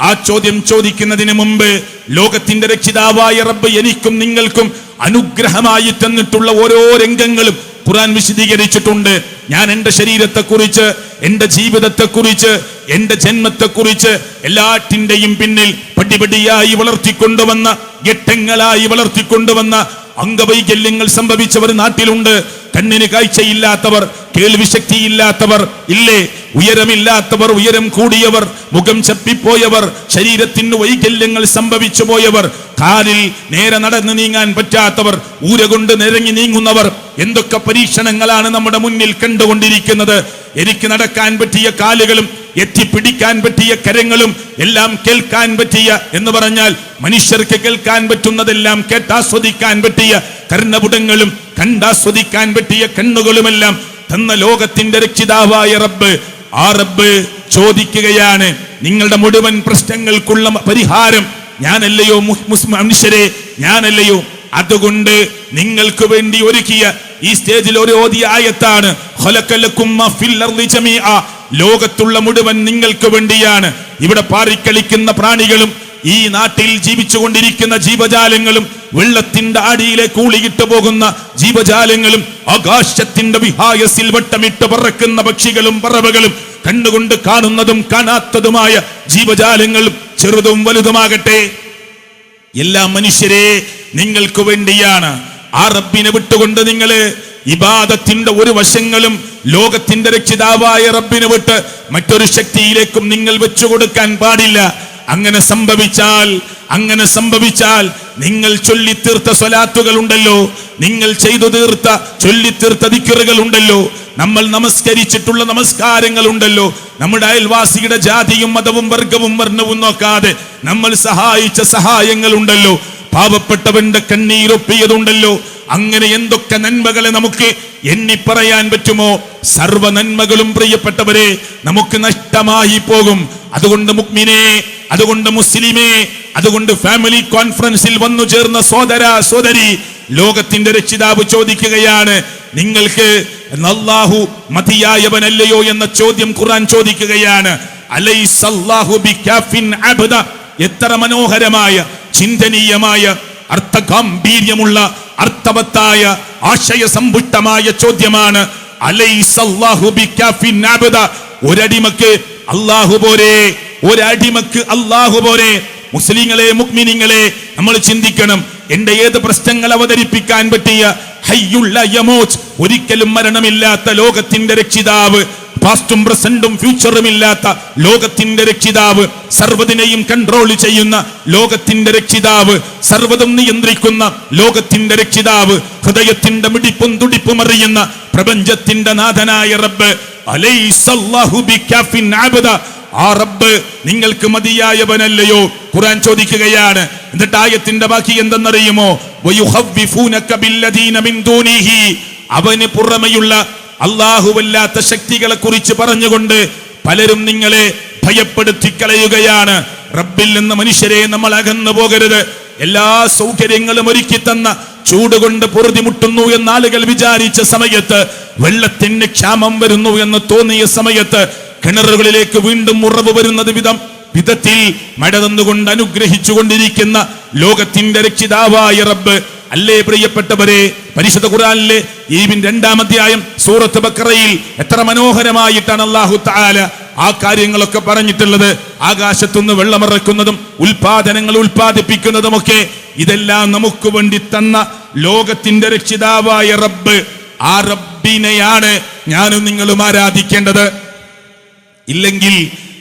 ആ ചോദ്യം ചോദിക്കുന്നതിന് മുമ്പ് ലോകത്തിന്റെ രക്ഷിതാവായ റബ്ബ് എനിക്കും നിങ്ങൾക്കും അനുഗ്രഹമായി തന്നിട്ടുള്ള ഓരോ രംഗങ്ങളും ഖുർആൻ വിശദീകരിച്ചിട്ടുണ്ട്. ഞാൻ എൻ്റെ ശരീരത്തെക്കുറിച്ച്, എൻ്റെ ജീവിതത്തെക്കുറിച്ച്, എൻ്റെ ജന്മത്തെക്കുറിച്ച് എല്ലാറ്റിൻ്റെയും പിന്നിൽ പടിപടിയായി വളർത്തിക്കൊണ്ടുവന്ന, ഘട്ടങ്ങളായി വളർത്തിക്കൊണ്ടുവന്ന അംഗവൈകല്യങ്ങൾ സംഭവിച്ചവർ നാട്ടിലുണ്ട്. കണ്ണിന് കാഴ്ചയില്ലാത്തവർ, കേൾവി ശക്തിയില്ലാത്തവർ ഇല്ലേ? ഉയരമില്ലാത്തവർ, ഉയരം കൂടിയവർ, മുഖം ചപ്പിപ്പോയവർ, ശരീരത്തിന് വൈകല്യങ്ങൾ സംഭവിച്ചു പോയവർ, കാലിൽ നേരെ നടന്നു നീങ്ങാൻ പറ്റാത്തവർ, ഊര കൊണ്ട് നിരങ്ങി നീങ്ങുന്നവർ, എന്തൊക്കെ പരീക്ഷണങ്ങളാണ് നമ്മുടെ മുന്നിൽ കണ്ടുകൊണ്ടിരിക്കുന്നത്. എനിക്ക് നടക്കാൻ പറ്റിയ കാലുകളും എത്തിപ്പിടിക്കാൻ പറ്റിയ കരങ്ങളും എല്ലാം കേൾക്കാൻ പറ്റിയ എന്ന് പറഞ്ഞാൽ മനുഷ്യർക്ക് കേൾക്കാൻ പറ്റുന്നതെല്ലാം കേട്ടാസ്വദിക്കാൻ പറ്റിയ കർണപുടങ്ങളും കണ്ടാസ്വദിക്കാൻ പറ്റിയ കണ്ണുകളുമെല്ലാം തന്ന ലോകത്തിന്റെ രക്ഷിതാവായ റബ്ബ്, ആ റബ്ബ് ചോദിക്കുകയാണ്, നിങ്ങളുടെ മുഴുവൻ പ്രശ്നങ്ങൾക്കുള്ള പരിഹാരം ഞാനല്ലയോ മനുഷ്യരെ, ഞാനല്ലയോ? അതുകൊണ്ട് നിങ്ങൾക്ക് വേണ്ടി ഒരുക്കിയ ഈ സ്റ്റേജിൽ ഒരു ഓതിയ ആയത്താണ്, ഖലഖലകും മാ ഫിൽ അർളി ജമീഅ, ലോകത്തുള്ള മുഴുവൻ നിങ്ങൾക്ക് വേണ്ടിയാണ്. ഇവിടെ പാറിക്കളിക്കുന്ന പ്രാണികളും ഈ നാട്ടിൽ ജീവിച്ചുകൊണ്ടിരിക്കുന്ന ജീവജാലങ്ങളും, വെള്ളത്തിന്റെ അടിയിലെ കൂളിയിട്ട് പോകുന്ന ജീവജാലങ്ങളും, ആകാശത്തിന്റെ വിഹായസിൽ വട്ടമിട്ട് പറക്കുന്ന പക്ഷികളും പറവകളും, കണ്ണുകൊണ്ട് കാണുന്നതും കാണാത്തതുമായ ജീവജാലങ്ങളും ചെറുതും വലുതുമാകട്ടെ, എല്ലാ മനുഷ്യരെ നിങ്ങൾക്ക് വേണ്ടിയാണ്. ആ റബ്ബിനെ വിട്ടുകൊണ്ട് നിങ്ങള് ഇബാദത്തിന്റെ ഒരു വശങ്ങളും ലോകത്തിന്റെ രക്ഷിതാവായ റബ്ബിനെ വിട്ട് മറ്റൊരു ശക്തിയിലേക്കും നിങ്ങൾ വെച്ചു കൊടുക്കാൻ പാടില്ല. അങ്ങനെ സംഭവിച്ചാൽ നിങ്ങൾ ചൊല്ലിത്തീർത്ത സ്വലാത്തുകൾ ഉണ്ടല്ലോ, നിങ്ങൾ ചെയ്തു തീർത്ത ചൊല്ലിത്തീർത്ത ദിക്റുകൾ ഉണ്ടല്ലോ, നമ്മൾ നമസ്കരിച്ചിട്ടുള്ള നമസ്കാരങ്ങൾ ഉണ്ടല്ലോ, നമ്മുടെ അയൽവാസിയുടെ ജാതിയും മതവും വർഗവും വർണ്ണവും നോക്കാതെ നമ്മൾ സഹായിച്ച സഹായങ്ങൾ ഉണ്ടല്ലോ, പാവപ്പെട്ടവന്റെ കണ്ണീരൊപ്പിയതുണ്ടല്ലോ, അങ്ങനെ എന്തൊക്കെ നന്മകളെ നമുക്ക് എണ്ണി പറയാൻ പറ്റുമോ? സർവ നന്മകളും പ്രിയപ്പെട്ടവരെ നമുക്ക് നഷ്ടമായി പോകും. അതുകൊണ്ട് മുഅ്മിനേ, അതുകൊണ്ട് മുസ്ലിമേ, അതുകൊണ്ട് ഫാമിലി കോൺഫറൻസിൽ വന്നു ചേർന്ന സോദര സോദരി, ലോകത്തിന്റെ രക്ഷിതാവ് ചോദിക്കുകയാണ്, നിങ്ങൾക്ക് അല്ലാഹു മതിയായവനല്ലയോ എന്ന ചോദ്യം ഖുർആൻ ചോദിക്കുകയാണ്. അലൈസല്ലാഹു ബികാഫിൻ അബ്ദ, എത്ര മനോഹരമായ ചിന്തനീയമായ അർത്ഥഗാംഭീര്യമുള്ള അർത്ഥവത്തായ ആശയസമ്പുഷ്ടമായ ചോദ്യമാണ്. അലൈസല്ലാഹു ബികാഫിൻ അബ്ദ, ഒരടിമക്ക് അല്ലാഹു പോരെ, ഒരടിമക്ക് അല്ലാഹു പോരെ. മുസ്ലിങ്ങളെ, മുഅ്മിനീങ്ങളെ, നമ്മൾ ചിന്തിക്കണം. എന്റെ ഏത് പ്രശ്നങ്ങൾ അവതരിപ്പിക്കാൻ പറ്റിയ ഹയ്യുൽ ലാ യമൂത്ത്, ഒരിക്കലും മരണമില്ലാത്ത ലോകത്തിന്റെ രക്ഷിതാവ്, പാസ്റ്റും പ്രസന്റും ഫ്യൂച്ചറും ഇല്ലാത്ത ലോകത്തിന്റെ രക്ഷിതാവ്, സർവ്വതിനെയും കൺട്രോൾ ചെയ്യുന്ന ലോകത്തിന്റെ രക്ഷിതാവ്, സർവ്വതും നിയന്ത്രിക്കുന്ന ലോകത്തിന്റെ രക്ഷിതാവ്, ഹൃദയത്തിന്റെ മിടിപ്പും തുടിപ്പും അറിയുന്ന പ്രപഞ്ചത്തിന്റെ നാഥനായ റബ്ബ്. അലൈസല്ലാഹു ബികാഫിൻ അബ്ദ, ആ റബ്ബ് നിങ്ങൾക്ക് മതിയായവനല്ലയോ? ഖുർആൻ ചോദിക്കുകയാണ്. എന്നിട്ട് ആയത്തിന്റെ ബാക്കി എന്തെന്നറിയുമോ? വയുഖവ്വിഫൂനക ബില്ലദീന മിൻ ദൂനിഹി, അവന് പുറമെയുള്ള അല്ലാഹുവല്ലാത്ത ശക്തികളെ കുറിച്ച് പറഞ്ഞുകൊണ്ട് പലരും നിങ്ങളെ ഭയപ്പെടുത്തി കളയുകയാണ്. റബ്ബിൽ നിന്ന് മനുഷ്യരെ നമ്മൾ അകന്നു പോകരുത്. എല്ലാ സൗകര്യങ്ങളും ഒരുക്കി തന്ന ചൂടുകൊണ്ട് പൊറുതിമുട്ടുന്നു എന്ന് ആളുകൾ വിചാരിച്ച സമയത്ത്, വെള്ളത്തിന് ക്ഷാമം വരുന്നു എന്ന് തോന്നിയ സമയത്ത്, കിണറുകളിലേക്ക് വീണ്ടും ഉറവ് വരുന്നത് വിധത്തിൽ മഴ തന്നുകൊണ്ട് അനുഗ്രഹിച്ചു കൊണ്ടിരിക്കുന്ന ലോകത്തിന്റെ രക്ഷിതാവായ റബ്ബ് അല്ലേ പ്രിയപ്പെട്ടവരെ? പരിശുദ്ധ ഖുർആനിലെ ഈ 2-ാം അധ്യായം സൂറത്ത് ബഖറയിൽ എത്ര മനോഹരമായിട്ടാണ് അല്ലാഹു തആല ആ കാര്യങ്ങളൊക്കെ പറഞ്ഞിട്ടുള്ളത്. ആകാശത്തുനിന്ന് വെള്ളമിറക്കുന്നതും ഉൽപാദനങ്ങൾ ഉൽപാദിപ്പിക്കുന്നതുമൊക്കെ ഇതെല്ലാം നമുക്ക് വേണ്ടി തന്ന ലോകത്തിന്റെ രക്ഷിതാവായ റബ്ബ്. ആ റബ്ബിനെയാണ് ഞാനും നിങ്ങളും ആരാധിക്കേണ്ടത്. ഇല്ലെങ്കിൽ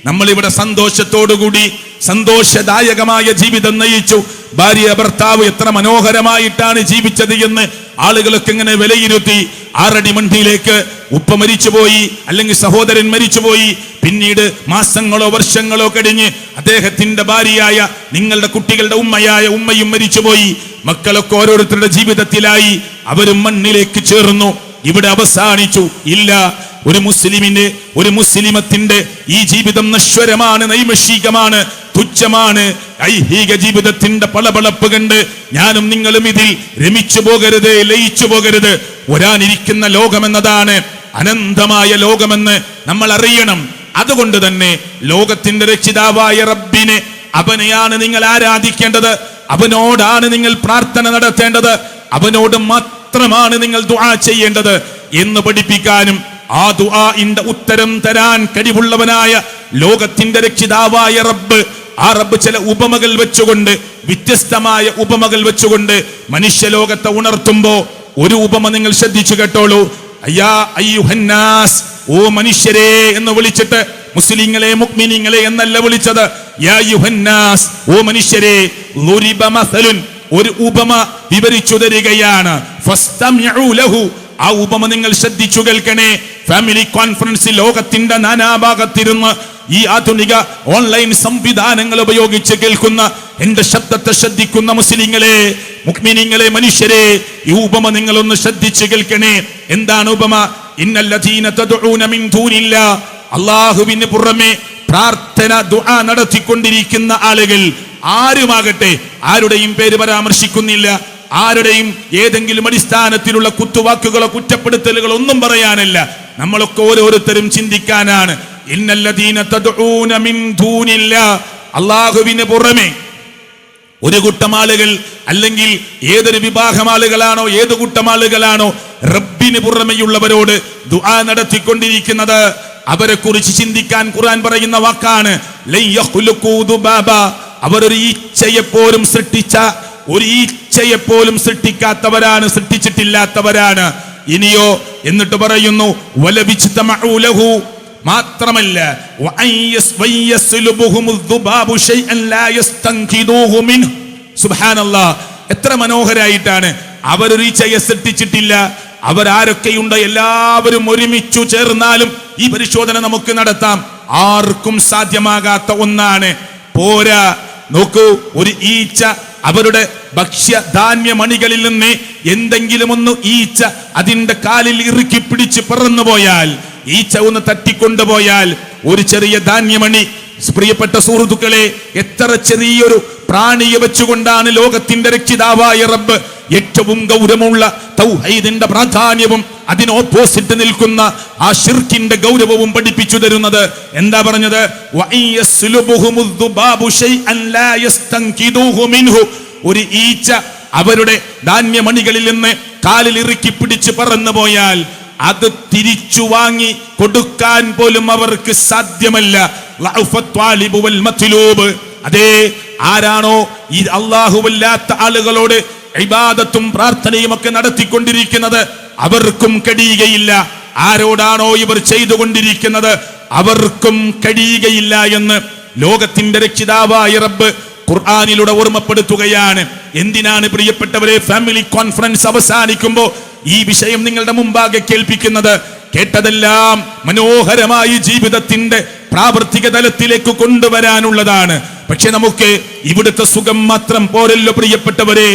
നമ്മളിവിടെ സന്തോഷത്തോടുകൂടി സന്തോഷദായകമായ ജീവിതം നയിച്ചു. ഭാര്യ ഭർത്താവ് എത്ര മനോഹരമായിട്ടാണ് ജീവിച്ചത് എന്ന് ആളുകളൊക്കെ ഇങ്ങനെ വിലയിരുത്തി. 6 അടി മണ്ണിലേക്ക് ഉപ്പ മരിച്ചുപോയി, അല്ലെങ്കിൽ സഹോദരൻ മരിച്ചുപോയി. പിന്നീട് മാസങ്ങളോ വർഷങ്ങളോ കഴിഞ്ഞ് അദ്ദേഹത്തിന്റെ ഭാര്യയായ നിങ്ങളുടെ കുട്ടികളുടെ ഉമ്മയായ ഉമ്മയും മരിച്ചുപോയി. മക്കളൊക്കെ ഓരോരുത്തരുടെ ജീവിതത്തിലായി, അവരും മണ്ണിലേക്ക് ചേർന്നു. ഇവിടെ അവസാനിച്ചു. ഇല്ല, ഒരു മുസ്ലിമിന്റെ, ഒരു മുസ്ലിമത്തിന്റെ ഈ ജീവിതം നശ്വരമാണ്, നൈമിഷികമാണ്, തുച്ഛമാണ്. ഐഹിക ജീവിതത്തിന്റെ പളപളപ്പ് കണ്ട് ഞാനും നിങ്ങളും ഇതിൽ രമിച്ചു പോകരുത്, ലയിച്ചു പോകരുത്. വരാനിരിക്കുന്ന ലോകമെന്നതാണ് അനന്തമായ ലോകമെന്ന് നമ്മൾ അറിയണം. അതുകൊണ്ട് തന്നെ ലോകത്തിന്റെ രക്ഷിതാവായ റബ്ബിനെ, അവനെയാണ് നിങ്ങൾ ആരാധിക്കേണ്ടത്, അവനോടാണ് നിങ്ങൾ പ്രാർത്ഥന നടത്തേണ്ടത്, അവനോട് മാത്രമാണ് നിങ്ങൾ ദുആ ചെയ്യേണ്ടത് എന്ന് പഠിപ്പിക്കാനും ആ ദുആഇന്റെ ഉത്തരം തരാൻ കഴിവുള്ളവനായ ലോകത്തിന്റെ രക്ഷിതാവായ റബ്ബ്, ആ റബ്ബ് ചില ഉപമകൾ വെച്ചുകൊണ്ട്, വ്യത്യസ്തമായ ഉപമകൾ വെച്ചുകൊണ്ട് മനുഷ്യലോകത്തെ ഉണർത്തുമ്പോ ഒരു ഉപമ നിങ്ങൾ ശ്രദ്ധിച്ചു കേട്ടോളൂ. അയ്യാ അയ്യുഹന്നാസ്, ഓ മനുഷ്യരെ എന്ന് വിളിച്ചിട്ട് മുസ്ലിങ്ങളെ, മുഅ്മിനീങ്ങളെ എന്നല്ല വിളിച്ചത്. യാ അയ്യുഹന്നാസ്, ഓ മനുഷ്യരെ. ളുരിബ മസലുൻ, ഒരു ഉപമ വിവരിച്ചു തരികയാണ്. ഫസ്തമിഉ ലഹു, ആ ഉപമ നിങ്ങൾ ശ്രദ്ധിച്ചു കേൾക്കണേ. ഫാമിലി കോൺഫറൻസ് ലോകത്തിന്റെ നാനാഭാഗത്തിരുന്ന് ഈ ആധുനിക ഓൺലൈൻ സംവിധാനങ്ങൾ ഉപയോഗിച്ച് കേൾക്കുന്ന എന്റെ ശബ്ദത്തെ ശ്രദ്ധിക്കുന്ന മുസ്ലിങ്ങളെ, മുഅ്മിനീങ്ങളെ, മനുഷ്യരെ, ഈ ഉപമ നിങ്ങളൊന്ന് ശ്രദ്ധിച്ചു കേൾക്കണേ. എന്താണ് ഉപമ? ഇന്നല്ലദീന തദ്ഊന മിൻ ദൂനില്ലാ, അല്ലാഹുവിന് പുറമെ പ്രാർത്ഥന ദുആ നടത്തിക്കൊണ്ടിരിക്കുന്ന ആളുകൾ ആരുമാകട്ടെ, ആരുടെയും പേര് പരാമർശിക്കുന്നില്ല, ആരുടെയും ഏതെങ്കിലും അടിസ്ഥാനത്തിലുള്ള കുത്തുവാക്കുകളോ കുറ്റപ്പെടുത്തലുകളോ ഒന്നും പറയാനല്ല. നമ്മളൊക്കെ ഓരോരുത്തരും ചിന്തിക്കാനാണ്. ഇന്നല്ലദീന തദ്ഊന മിൻ ദൂനില്ലാ, അല്ലാഹുവിന് പുറമെ ഒരു കൂട്ടം ആളുകൾ, അല്ലെങ്കിൽ ഏതൊരു വിഭാഗം ആളുകളാണോ, ഏത് കൂട്ടം ആളുകളാണോ റബ്ബിന് പുറമെയുള്ളവരോട് ദുആ നടത്തിക്കൊണ്ടിരിക്കുന്നത്, അവരെ കുറിച്ച് ചിന്തിക്കാൻ ഖുർആൻ പറയുന്ന വാക്കാണ് ലൻ യഖ്ലുഖൂ ദുബാബ. അവരൊരു ഈച്ചയെപ്പോലും സൃഷ്ടിച്ച, ഒരു ഈച്ചയെപ്പോലും സൃഷ്ടിക്കാത്തവരാണ്, സൃഷ്ടിച്ചിട്ടില്ലാത്തവരാണ്. ഇനിയോ എന്നിട്ട് പറയുന്നു വലബിജ്തമഉ ലഹു, മാത്രമല്ല സുബ്ഹാനല്ലാഹ്, എത്ര മനോഹരായിട്ടാണ്. അവരൊരു ഈച്ചയെ സൃഷ്ടിച്ചിട്ടില്ല. അവരാരൊക്കെയുണ്ട് എല്ലാവരും ഒരുമിച്ചു ചേർന്നാലും ഈ പരിശോധന നമുക്ക് നടത്താം. ആർക്കും സാധ്യമാകാത്ത ഒന്നാണ്. പോരാ, നോക്കൂ, ഒരു ഈച്ച അവരുടെ ഭക്ഷ്യധാന്യമണികളിൽ നിന്ന് എന്തെങ്കിലും ഒന്ന് ഈച്ച അതിന്റെ കാലിൽ ഇറുക്കി പിടിച്ച് പറന്നുപോയാൽ, ഈച്ച ഒന്ന് തട്ടിക്കൊണ്ടുപോയാൽ, ഒരു ചെറിയ ധാന്യമണി, പ്രിയപ്പെട്ട സുഹൃത്തുക്കളെ, എത്ര ചെറിയൊരു പ്രാണിയെ വെച്ചുകൊണ്ടാണ് ലോകത്തിന്റെ രക്ഷിതാവായ റബ്ബ് ഏറ്റവും ഗൗരവമുള്ള തൗഹീദിന്റെ പ്രാധാന്യവും അതിന് ഓപ്പോസിറ്റ് നിൽക്കുന്ന ആ ശിർക്കിന്റെ ഗൗരവവും പഠിപ്പിച്ചു തരുന്നത്. എന്താ പറഞ്ഞത്? ഒരു ഈച്ച അവരുടെ ധാന്യമണികളിൽ നിന്ന് കാലിൽ ഇറുക്കി പിടിച്ച് പറന്നു പോയാൽ അത് തിരിച്ചു വാങ്ങി കൊടുക്കാൻ പോലും അവർക്ക് സാധ്യമല്ല. അതേ, ആരാണോ ഈ അല്ലാഹുവല്ലാത്ത ആളുകളോട് ഇബാദത്തും പ്രാർത്ഥനയും ഒക്കെ നടത്തിക്കൊണ്ടിരിക്കുന്നത് അവർക്കും കഴിയുകയില്ല. ആരോടാണോ ഇവർ ചെയ്തുകൊണ്ടിരിക്കുന്നത് അവർക്കും കഴിയുകയില്ല എന്ന് ലോകത്തിന്റെ രക്ഷിതാവായ റബ്ബ് ഖുർആനിലൂടെ ഓർമ്മപ്പെടുത്തുകയാണ്. എന്തിനാണ് പ്രിയപ്പെട്ടവരെ ഫാമിലി കോൺഫറൻസ് അവസാനിക്കുമ്പോ ഈ വിഷയം നിങ്ങളുടെ മുമ്പാകെ കേൾപ്പിക്കുന്നത്? കേട്ടതെല്ലാം മനോഹരമായി ജീവിതത്തിന്റെ പ്രാവർത്തിക തലത്തിലേക്ക് കൊണ്ടുവരാനുള്ളതാണ്. പക്ഷെ നമുക്ക് ഇവിടുത്തെ സുഖം മാത്രം പോരല്ലോ പ്രിയപ്പെട്ടവരെ,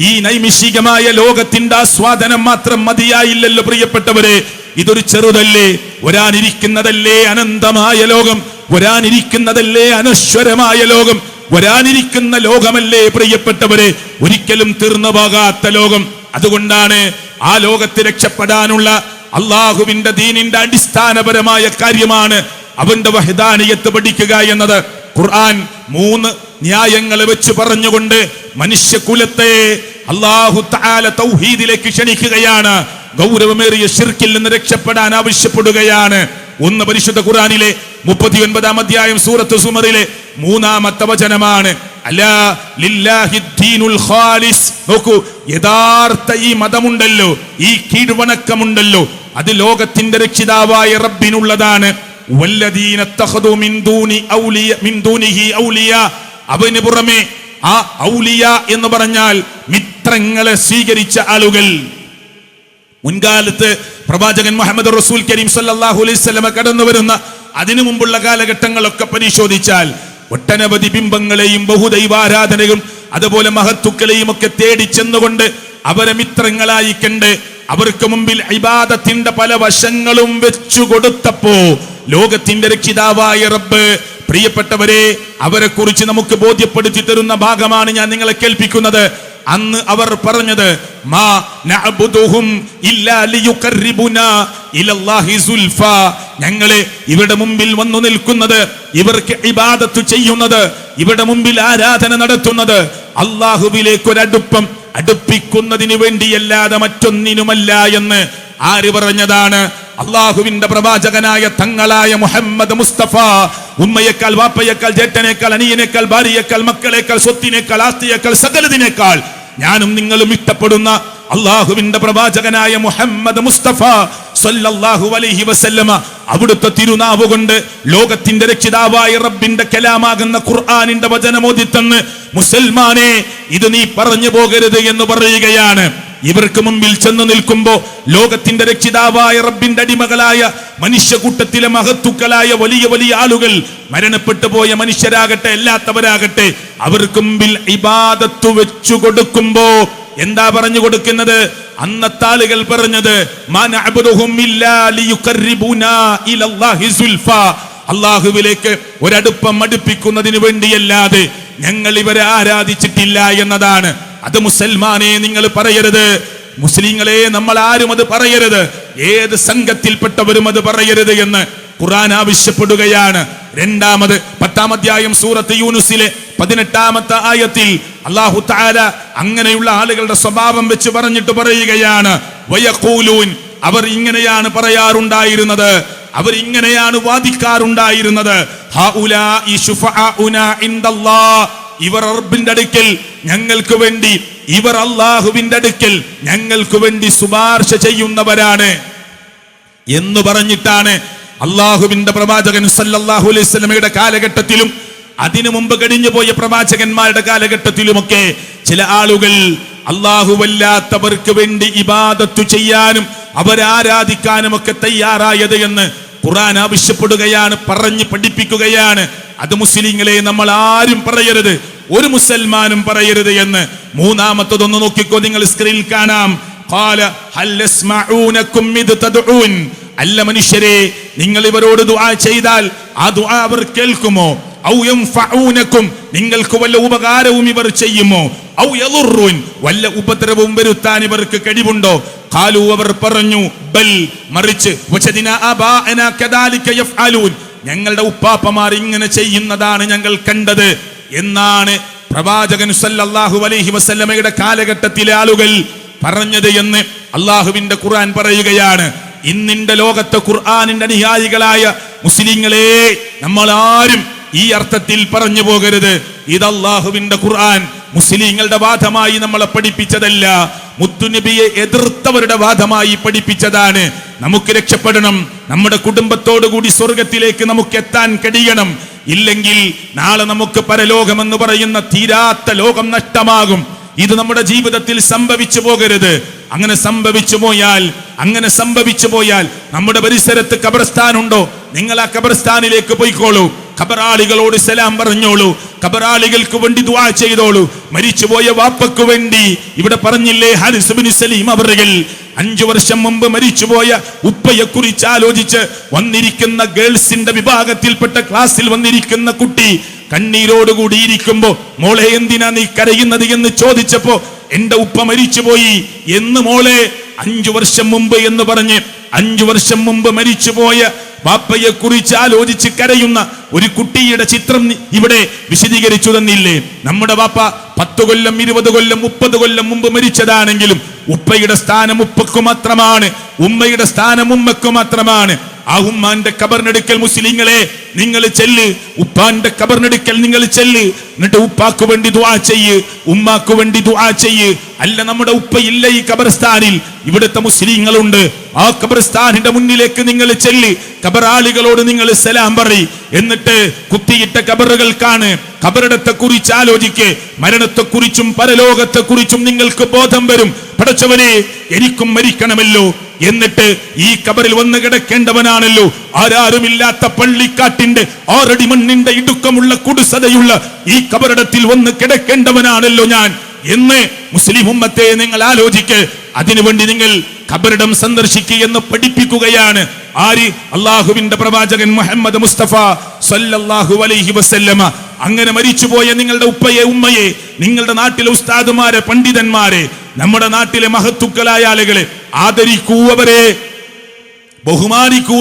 ഈ നൈമിഷികമായ ലോകത്തിന്റെ ആസ്വാദനം മാത്രം മതിയായില്ലല്ലോ പ്രിയപ്പെട്ടവരെ. ഇതൊരു ചെറുതല്ലേ, വരാനിരിക്കുന്നതല്ലേ അനന്തമായ ലോകം, വരാനിരിക്കുന്നതല്ലേ അനശ്വരമായ ലോകം, വരാനിരിക്കുന്ന ലോകമല്ലേ പ്രിയപ്പെട്ടവരെ, ഒരിക്കലും തീർന്നു പോകാത്ത ലോകം. അതുകൊണ്ടാണ് ആ ലോകത്ത് രക്ഷപ്പെടാനുള്ള അള്ളാഹുവിന്റെ ദീനിന്റെ അടിസ്ഥാനപരമായ കാര്യമാണ് അവന്റെ വഹദാനിയത്ത് പഠിക്കുക എന്നത്. ഖുർആൻ 3 ന്യായങ്ങൾ വെച്ച് പറഞ്ഞുകൊണ്ട് മനുഷ്യകുലത്തെ അല്ലാഹു തആല തൗഹീദിലേക്ക് ക്ഷണിക്കുകയാണ്. ഗൗരവമേറിയ ശിർക്കിൽ നിന്ന് രക്ഷപ്പെടാൻ ആവശ്യപ്പെടുകയാണ്. ഒന്ന് പരിശുദ്ധ ഖുർആനിലെ 39-ാം അധ്യായം സൂറത്ത് സുമറിലെ 3-ാമത്തെ വചനമാണ്. അലാ ലില്ലാഹി ദീനുൽ ഖാലിസ്. നോക്കൂ, യഥാർത്ഥ ഈ മതമുണ്ടല്ലോ, ഈ കീഴ്വണക്കമുണ്ടല്ലോ, അത് ലോകത്തിന്റെ രക്ഷിതാവായ റബ്ബിനുള്ളതാണ്. വല്ലദീന തഖദു മിൻ ദൂനിഹി ഔലിയ. അവന് പുറമെ ആ ഔലിയ എന്ന് പറഞ്ഞാൽ മിത്രങ്ങളെ സ്വീകരിച്ച ആളുകൾ. മുൻകാലത്ത് പ്രവാചകൻ മുഹമ്മദ് റസൂൽ കരീം സല്ലല്ലാഹു അലൈഹി വസല്ലം കടന്നു വരുന്ന അതിനു മുമ്പുള്ള കാലഘട്ടങ്ങളൊക്കെ പരിശോധിച്ചാൽ ഒട്ടനവധി ബിംബങ്ങളെയും ബഹുദൈവാരാധനയും അതുപോലെ മഹത്തുക്കളെയും ഒക്കെ തേടി ചെന്നുകൊണ്ട് അവരെ മിത്രങ്ങളായി കണ്ട് അവർക്ക് മുമ്പിൽ ഇബാദത്തിന്റെ പല വശങ്ങളും വെച്ചു കൊടുത്തപ്പോ ലോകത്തിന്റെ രക്ഷിതാവായ റബ്ബ് പ്രിയപ്പെട്ടവരെ അവരെ കുറിച്ച് നമുക്ക് ബോധ്യപ്പെടുത്തി തരുന്ന ഭാഗമാണ് ഞാൻ നിങ്ങളെ കേൾപ്പിക്കുന്നത്. അന്ന് അവർ പറഞ്ഞത് മാ നഅബുദുഹും ഇല്ലാ ലിയുഖർരിബുനാ ഇലല്ലാഹി സുൽഫാ. ഞങ്ങളെ ഇവരുടെ മുമ്പിൽ വന്നു നിൽക്കുന്നത്, ഇവർക്ക് ഇബാദത്ത് ചെയ്യുന്നത്, ഇവരുടെ മുമ്പിൽ ആരാധന നടത്തുന്നത് അല്ലാഹുവിലേക്ക് ഒരടുപ്പം അടുപ്പിക്കുന്നതിന് വേണ്ടിയല്ലാതെ മറ്റൊന്നിനുമല്ല എന്ന് ആര് പറഞ്ഞതാണ്? അള്ളാഹുവിന്റെ പ്രവാചകനായ തങ്ങളായ മുഹമ്മദ് മുസ്തഫ. ഉമ്മയേക്കാൾ, വാപ്പയേക്കാൾ, ജേട്ടനേക്കാൾ, അനിയനേക്കാൾ, ഭാര്യയേക്കാൾ, മക്കളേക്കാൾ, സ്വത്തിനേക്കാൾ, ആസ്തിയേക്കാൾ, സകലതിനേക്കാൾ ഞാനും നിങ്ങളും ഇഷ്ടപ്പെടുന്ന അള്ളാഹുവിന്റെ പ്രവാചകനായ മുഹമ്മദ് മുസ്തഫ സല്ലല്ലാഹു അലൈഹി വസല്ലമ അവിടുത്തെ തിരുനാവ് കൊണ്ട് ലോകത്തിന്റെ രക്ഷിതാവായ റബ്ബിന്റെ കലാമാകുന്ന ഖുർആനിന്റെ വചനമോദിത്തന്ന് മുസൽമാനെ ഇത് നീ പറഞ്ഞു പോകരുത് എന്ന് പറയുകയാണ്. ഇവർക്ക് മുമ്പിൽ ചെന്നു നിൽക്കുമ്പോ ലോകത്തിന്റെ രക്ഷിതാവായ റബ്ബിന്റെ അടിമകളായ മനുഷ്യകൂട്ടത്തിലെ മഹത്തുക്കളായ വലിയ വലിയ ആളുകൾ, മരണപ്പെട്ടു പോയ മനുഷ്യരാകട്ടെ അല്ലാത്തവരാകട്ടെ, അവർക്ക് മുമ്പിൽ ഇബാദത്ത് വെച്ചു കൊടുക്കുമ്പോ എന്താ പറഞ്ഞു കൊടുക്കുന്നത്? അന്നത്തെ ആളുകൾ പറഞ്ഞത് മാ നഅബുദുഹും ഇല്ലാ ലിയുഖർരിബുനാ ഇലല്ലാഹി സുൽഫാ. അല്ലാഹുവിലേക്ക് ഒരടുപ്പം അടുപ്പിക്കുന്നതിന് വേണ്ടിയല്ലാതെ ഞങ്ങൾ ഇവരെ ആരാധിച്ചിട്ടില്ല എന്നതാണ്. അത് മുസൽമാനെ നിങ്ങൾ പറയരുത്, മുസ്ലിങ്ങളെ നമ്മൾ ആരും അത് പറയരുത്, ഏത് സംഘത്തിൽപ്പെട്ടവരും അത് പറയരുത് എന്ന് ഖുർആൻ ആവശ്യപ്പെടുകയാണ്. രണ്ടാമത് 10-ാം അധ്യായം സൂറത്ത് യൂനുസിലെ 18-ാമത്തെ ആയത്തിൽ അല്ലാഹു തആല അങ്ങനെയുള്ള ആളുകളുടെ സ്വഭാവം വെച്ച് പറഞ്ഞിട്ട് പറയുകയാണ്, വയഖൂലൂൻ, അവർ ഇങ്ങനെയാണ് പറയാറുണ്ടായിരുന്നത്, അവർ ഇങ്ങനെയാണ് വാദിക്കാറുണ്ടായിരുന്നത്, ഹൗലാഇ ശുഫആഉനാ ഇൻദല്ലാഹ്, ഇവർ റബ്ബിന്റെ അടുക്കൽ ഞങ്ങൾക്ക് വേണ്ടി, ഇവർ അല്ലാഹുവിന്റെ അടുക്കൽ ഞങ്ങൾക്ക് വേണ്ടി ശുപാർശ ചെയ്യുന്നവരാണ് എന്ന് പറഞ്ഞിട്ടാണ് അല്ലാഹുവിന്റെ പ്രവാചകൻ സല്ലല്ലാഹു അലൈഹി വസല്ലമയുടെ കാലഘട്ടത്തിലും അതിനു മുമ്പ് കഴിഞ്ഞു പോയ പ്രവാചകന്മാരുടെ കാലഘട്ടത്തിലുമൊക്കെ ചില ആളുകൾ അല്ലാഹുവല്ലാത്തവർക്ക് വേണ്ടി ഇബാദത്ത് ചെയ്യാനും അവരാരാധിക്കാനും ഒക്കെ തയ്യാറായത് എന്ന് ഖുർആൻ ആവശ്യപ്പെടുകയാണ്, പറഞ്ഞ് പഠിപ്പിക്കുകയാണ്. അത് മുസ്ലിങ്ങളെ നമ്മൾ ആരും പറയരുത്, ഒരു മുസൽമാനും പറയരുത് എന്ന്. മൂന്നാമത്തതൊന്ന് നോക്കിക്കോ, നിങ്ങൾ സ്ക്രീനിൽ കാണാം. ഖാല ഹൽ യസ്മഊനകും ഇദ് തദ്ഊൻ. അല്ല മനുഷ്യരെ, നിങ്ങൾ ഇവരോട് ദുആ ചെയ്താൽ ആ ദുആ അവർ കേൾക്കുമോ? ഔ യൻഫഊനകും നിങ്ങൾക്ക് വല്ല ഉപകാരവും ഇവർ ചെയ്യുമോ ഔ യദുറുൻ വല്ല ഉപദ്രവവും വരുത്താൻ ഇവർക്ക് കഴിവുണ്ടോ ഖാലു അവർ പറഞ്ഞു ബൽ മറിച്ച് വജദിനാ ആബാഅനാ കദാലിക യഫ്അലൂൻ ഞങ്ങളുടെ ഉപ്പാപ്പമാർ ഇങ്ങനെ ചെയ്യുന്നതാണ് ഞങ്ങൾ കണ്ടത് എന്നാണ് പ്രവാചകൻ സല്ലല്ലാഹു അലൈഹി വസല്ലമയുടെ കാലഘട്ടത്തിലെ ആളുകൾ പറഞ്ഞത് എന്ന് അല്ലാഹുവിന്റെ ഖുർആൻ പറയുകയാണ്. ഇന്നിന്റെ ലോകത്തെ ഖുർആനിന്റെ അനുയായികളായ മുസ്ലിങ്ങളെ നമ്മൾ ആരും ഈ അർത്ഥത്തിൽ പറഞ്ഞു പോകരുത്. ഇത് അല്ലാഹുവിന്റെ ഖുർആൻ മുസ്ലിങ്ങളുടെ വാദമായി നമ്മളെ പഠിപ്പിച്ചതല്ല, മുത്തുനബിയെ എതിർത്തവരുടെ വാദമായി പഠിപ്പിച്ചതാണ്. നമുക്ക് രക്ഷപ്പെടണം, നമ്മുടെ കുടുംബത്തോടു കൂടി സ്വർഗത്തിലേക്ക് നമുക്ക് എത്താൻ കഴിയണം. ഇല്ലെങ്കിൽ നാളെ നമുക്ക് പരലോകമെന്ന് പറയുന്ന തീരാത്ത ലോകം നഷ്ടമാകും. ഇത് നമ്മുടെ ജീവിതത്തിൽ സംഭവിച്ചു പോകരുത്. അങ്ങനെ സംഭവിച്ചു പോയാൽ നമ്മുടെ പരിസരത്ത് ഖബർസ്ഥാൻ ഉണ്ടോ, നിങ്ങൾ ആ ഖബർസ്ഥാനിലേക്ക് പോയിക്കോളൂ, ഖബറാളികളോട് സലാം പറഞ്ഞോളൂ, ഖബറാളികൾക്ക് വേണ്ടി ദുആ ചെയ്തോളൂ. മരിച്ചുപോയ വാപ്പക്ക് വേണ്ടി ഇവിടെ പറഞ്ഞില്ലേ ഹാരിസ് ഇബ്നു സലീം അവറുകൾ 5 വർഷം മുമ്പ് മരിച്ചുപോയ ഉപ്പയെ കുറിച്ച് ആലോചിച്ച് വന്നിരിക്കുന്ന ഗേൾസിന്റെ വിഭാഗത്തിൽപ്പെട്ട ക്ലാസ്സിൽ വന്നിരിക്കുന്ന കുട്ടി കണ്ണീരോടുകൂടി ഇരിക്കുമ്പോ മോളെ എന്തിനാ നീ കരയുന്നത് എന്ന് ചോദിച്ചപ്പോ എന്റെ ഉപ്പ മരിച്ചുപോയി എന്ന് മോളെ 5 വർഷം മുമ്പ് എന്ന് പറഞ്ഞ് 5 വർഷം മുമ്പ് മരിച്ചുപോയ ബാപ്പയെ കുറിച്ച് ആലോചിച്ച് കരയുന്ന ഒരു കുട്ടിയുടെ ചിത്രം ഇവിടെ വിശദീകരിച്ചു തന്നില്ലേ. നമ്മുടെ ബാപ്പ 10 കൊല്ലം 20 കൊല്ലം 30 കൊല്ലം മുമ്പ് മരിച്ചതാണെങ്കിലും ഉപ്പയുടെ സ്ഥാനം ഉപ്പക്ക് മാത്രമാണ്, ഉമ്മയുടെ സ്ഥാനം ഉമ്മക്ക് മാത്രമാണ്. ആ ഉമ്മാന്റെ ഖബറിനടുക്കൽ മുസ്ലിങ്ങളെ നിങ്ങൾ ചെല്ല്, ഉപ്പാന്റെ ഖബറിനടുക്കൽ നിങ്ങൾ ചെല്ല്, എന്നിട്ട് ഉപ്പാക്ക് വേണ്ടി ദുആ ചെയ്യ്, ഉമ്മാക്ക് വേണ്ടി ദുആ ചെയ്യ്. അല്ല നമ്മുടെ ഉപ്പയില്ല ഈ ഖബർസ്ഥാനിൽ, ഇവിടുത്തെ മുസ്ലിങ്ങളുണ്ട്, ആ ഖബർസ്ഥാനിന്റെ മുന്നിലേക്ക് നിങ്ങൾ ചെല്ല്, ഖബറാളികളോട് നിങ്ങൾ സലാം പറയ്. എന്നിട്ട് കുത്തിയിട്ട ഖബറുകൾക്കാണ് ഖബറിടത്തെ കുറിച്ച് ആലോചിക്ക്, മരണത്തെ കുറിച്ചും പരലോകത്തെ കുറിച്ചും നിങ്ങൾക്ക് ബോധം വരും. പടച്ചവനെ എനിക്കും മരിക്കണമല്ലോ, എന്നിട്ട് ഈ ഖബറിൽ വന്ന് കിടക്കേണ്ടവനാണല്ലോ, ആരാരുമില്ലാത്ത പള്ളിക്കാട്ടിന്റെ 6 അടി മണ്ണിന്റെ ഇടുക്കമുള്ള കുടുസതയുള്ള ഈ ഖബറിടത്തിൽ വന്ന് കിടക്കേണ്ടവനാണല്ലോ ഞാൻ എന്ന് മുസ്ലിം ഉമ്മത്തെ നിങ്ങൾ ആലോചിക്ക്. അതിനുവേണ്ടി നിങ്ങൾ ഖബറിടം സന്ദർശിക്കുക എന്ന് പഠിപ്പിക്കുകയാണ് ആര്? അള്ളാഹുവിന്റെ പ്രവാചകൻ മുഹമ്മദ് മുസ്തഫ സല്ലല്ലാഹു അലൈഹി വസല്ലമ. അങ്ങനെ മരിച്ചുപോയ നിങ്ങളുടെ ഉപ്പയെ ഉമ്മയെ, നിങ്ങളുടെ നാട്ടിലെ ഉസ്താദുമാരെ പണ്ഡിതന്മാരെ, നമ്മുടെ നാട്ടിലെ മഹത്തുക്കളായ ആളുകളെ ആദരിക്കൂ, അവരെ ബഹുമാനിക്കൂ,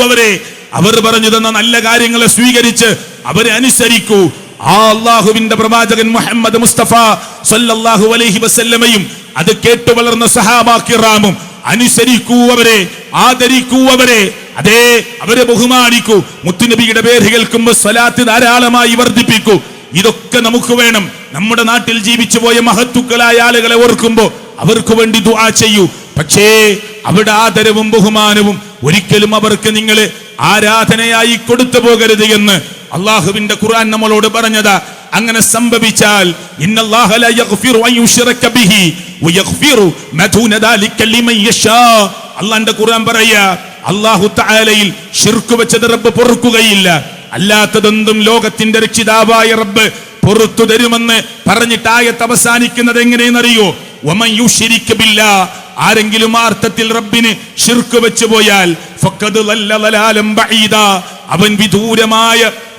അവർ പറഞ്ഞു തന്ന നല്ല കാര്യങ്ങളെ സ്വീകരിച്ച് അവരെ അനുസരിക്കൂ. ആ അള്ളാഹുവിന്റെ പ്രവാചകൻ മുഹമ്മദ് മുസ്തഫ സല്ലല്ലാഹു അലൈഹി വസല്ലമയും അത് കേട്ടു വളർന്ന സഹാബാ കിറാമും അനുസരിക്കൂ, അവരെ ആദരിക്കൂ, അതേ അവരെ ബഹുമാനിക്കൂ. മുത്തുനബിയുടെ പേര് കേൾക്കുമ്പോൾ സ്വലാത്ത് ധാരാളമായി വർദ്ധിപ്പിക്കൂ. ഇതൊക്കെ നമുക്ക് വേണം. നമ്മുടെ നാട്ടിൽ ജീവിച്ചു പോയ മഹത്തുക്കളായ ആളുകളെ ഓർക്കുമ്പോ അവർക്ക് വേണ്ടി ദുആ ചെയ്യൂ. പക്ഷേ അവിടെ ആദരവും ബഹുമാനവും ഒരിക്കലും അവർക്ക് നിങ്ങൾ ആരാധനയായി കൊടുത്തു പോകരുത് എന്ന് അള്ളാഹുവിന്റെ ഖുർആൻ നമ്മളോട് പറഞ്ഞതാ. അങ്ങനെ സംഭവിച്ചാൽ ഇന്നല്ലാഹ ലാ യഗ്ഫിറു അൻ യുശ്റക ബിഹി വയഗ്ഫിറു മാ ദൂന ദാലിക ലിമൻ യശാ. അല്ലാഹുവിന്റെ ഖുർആൻ പറയാ, അല്ലാഹു തആലയിൽ ശിർക്ക് വെച്ചത് റബ്ബ് പൊറുക്കുകയില്ല, അല്ലാത്തതെന്തും ലോകത്തിന്റെ രക്ഷിതാവായ റബ്ബ് പൊറുത്തു തരുമെന്ന് പറഞ്ഞിട്ട് ആയത്ത് അവസാനിക്കുന്നത് എങ്ങനെയെന്നറിയോ? വമൻ യുശ്രിക് ബില്ലാഹ്, ആരെങ്കിലും അർത്ഥത്തിൽ റബ്ബിന് ശിർക്ക് വെച്ചു പോയാൽ ഫഖദ് ളല്ല ളലാലം ബഈദാ, അവൻ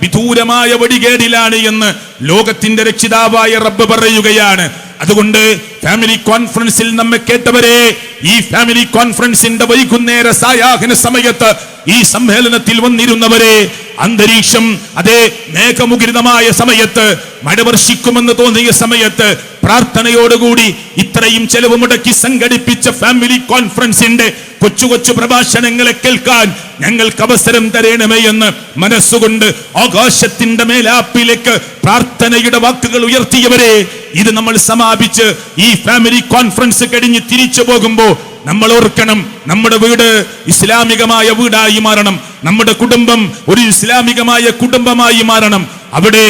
വിദൂരമായ വടികേടിലാണ് എന്ന് ലോകത്തിന്റെ രക്ഷിതാവായ റബ്ബ് പറയുകയാണ്. അതുകൊണ്ട് ഫാമിലി കോൺഫറൻസിൽ നമ്മെ കേട്ടവരെ, ഈ ഫാമിലി കോൺഫറൻസിന്റെ വൈകുന്നേര സായാഹ്ന സമയത്ത് ഈ സമ്മേളനത്തിൽ വന്നിരുന്നവരെ, അന്തരീക്ഷം അതേ മേഘമുഖരിതമായ സമയത്ത്, മഴ വർഷിക്കുമെന്ന് തോന്നിയ സമയത്ത് പ്രാർത്ഥനയോടുകൂടി ഇത്രയും ചെലവ് മുടക്കി സംഘടിപ്പിച്ച ഫാമിലി കോൺഫറൻസിന്റെ കൊച്ചു കൊച്ചു പ്രഭാഷണങ്ങളെ കേൾക്കാൻ ഞങ്ങൾക്ക് അവസരം തരണമേ എന്ന് മനസ്സുകൊണ്ട് ആകാശത്തിന്റെ മേലാപ്പിലേക്ക് പ്രാർത്ഥനയുടെ വാക്കുകൾ ഉയർത്തിയവരെ, ഇത് നമ്മൾ സമാപിച്ച് ഈ ഫാമിലി കോൺഫറൻസ് കഴിഞ്ഞ് തിരിച്ചു പോകുമ്പോ നമ്മൾ ഓർക്കണം, നമ്മുടെ വീട് ഇസ്ലാമികമായ വീടായി മാറണം, നമ്മുടെ കുടുംബം ഒരു ഇസ്ലാമികമായ കുടുംബമായി മാറണം. അവിടെ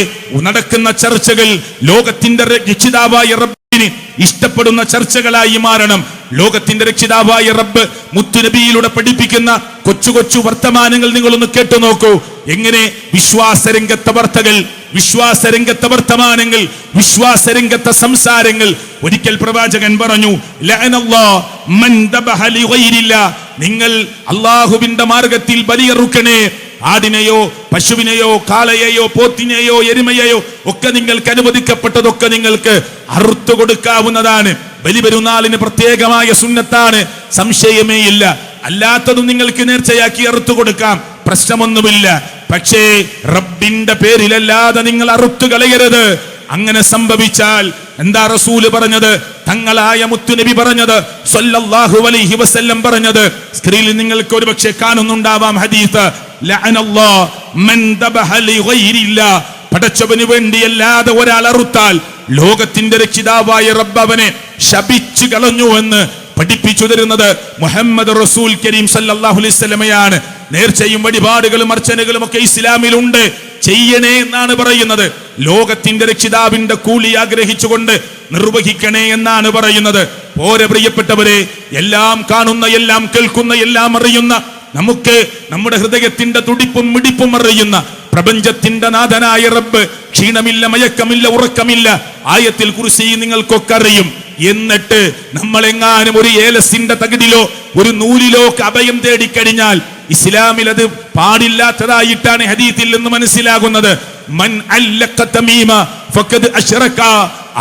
നടക്കുന്ന ചർച്ചകൾ ലോകത്തിന്റെ രക്ഷിതാവായ റബ്ബിന് ഇഷ്ടപ്പെടുന്ന ചർച്ചകളായി മാറണം. ലോകത്തിന്റെ രക്ഷിതാവായ റബ്ബ് മുത്തുനബിയിലൂടെ പഠിപ്പിക്കുന്ന കൊച്ചു കൊച്ചു വർത്തമാനങ്ങൾ നിങ്ങളൊന്ന് കേട്ടു നോക്കൂ. എങ്ങനെ വിശ്വാസരംഗത്തെ വാർത്തകൾ, വിശ്വാസരംഗത്തെ വർത്തമാനങ്ങൾ, വിശ്വാസരംഗത്തെ സംസാരങ്ങൾ. ഒരിക്കൽ പ്രവാചകൻ പറഞ്ഞു, ലഅനല്ലാഹ് മൻ ദബഹ ലിഗൈരില്ലാഹ്, നിങ്ങൾ അല്ലാഹുവിന്റെ മാർഗത്തിൽ ബലിയറുക്കണേ, ആടിനെയോ പശുവിനെയോ കാളയെയോ പോത്തിനെയോ എരുമയെയോ ഒക്കെ നിങ്ങൾക്ക് അനുവദിക്കപ്പെട്ടതൊക്കെ നിങ്ങൾക്ക് അറുത്തു കൊടുക്കാവുന്നതാണ്. ബലിപെരുന്നാളിന് പ്രത്യേകമായ സുന്നത്താണ്, സംശയമേ ഇല്ല. അല്ലാത്തതും നിങ്ങൾക്ക് നേർച്ചയാക്കി അറുത്തു കൊടുക്കാം, പ്രശ്നമൊന്നുമില്ല. പക്ഷേ റബ്ബിന്റെ പേരിലല്ലാതെ നിങ്ങൾ അറുത്തു കളയരുത്. അങ്ങനെ സംഭവിച്ചാൽ എന്താ റസൂല് പറഞ്ഞത്, തങ്ങളായ മുത്തുനബി പറഞ്ഞത്, സ്വല്ലല്ലാഹു അലൈഹി വസല്ലം പറഞ്ഞത്? സ്ക്രീനിൽ നിങ്ങൾക്ക് ഒരുപക്ഷെ കാണുന്നുണ്ടാവാം ഹദീസ്. ലഅനല്ലാഹു മൻ ദബഹ ലിഗൈരില്ലാഹ്, പടച്ചവന് വേണ്ടിയല്ലാതെ ഒരാൾ അറുത്താൽ ലോകത്തിന്റെ രക്ഷിതാവായ റബ്ബ് അവനെ ശപിച്ചു കളഞ്ഞു എന്ന് പഠിപ്പിച്ചു തരുന്നത് മുഹമ്മദ് റസൂൽ കരീം സല്ലല്ലാഹു അലൈഹി വസല്ലമയാണ്. നേർച്ചയും വഴിപാടുകളും അർച്ചനകളും ഒക്കെ ഇസ്ലാമിലുണ്ട്, ചെയ്യണേ എന്നാണ് പറയുന്നത്. ലോകത്തിന്റെ രക്ഷിതാവിന്റെ കൂലി ആഗ്രഹിച്ചുകൊണ്ട് നിർവഹിക്കണേ എന്നാണ് പറയുന്നത്. പോരെ പ്രിയപ്പെട്ടവരെ, എല്ലാം കാണുന്ന, എല്ലാം കേൾക്കുന്ന, എല്ലാം അറിയുന്ന, നമുക്ക് നമ്മുടെ ഹൃദയത്തിന്റെ തുടിപ്പും മിടിപ്പും അറിയുന്ന പ്രപഞ്ചത്തിന്റെ നാഥനായ റബ്ബ് ക്ഷീണമില്ല, മയക്കമില്ല, ഉറക്കമില്ല. ആയത്തിൽ കുർസി നിങ്ങൾക്കൊക്കെ അറിയും. എന്നിട്ട് നമ്മളെങ്ങാനും ഒരു ഏലസിന്റെ തകിടിലോ ഒരു നൂലിലോ അഭയം തേടിക്കഴിഞ്ഞാൽ ഇസ്ലാമിൽ അത് പാടില്ലാത്തതായിട്ടാണ് ഹദീസിൽ നിന്ന് മനസ്സിലാകുന്നത്. മൻ അല്ലഖ തമീമ ഫഖദ് അശ്റക,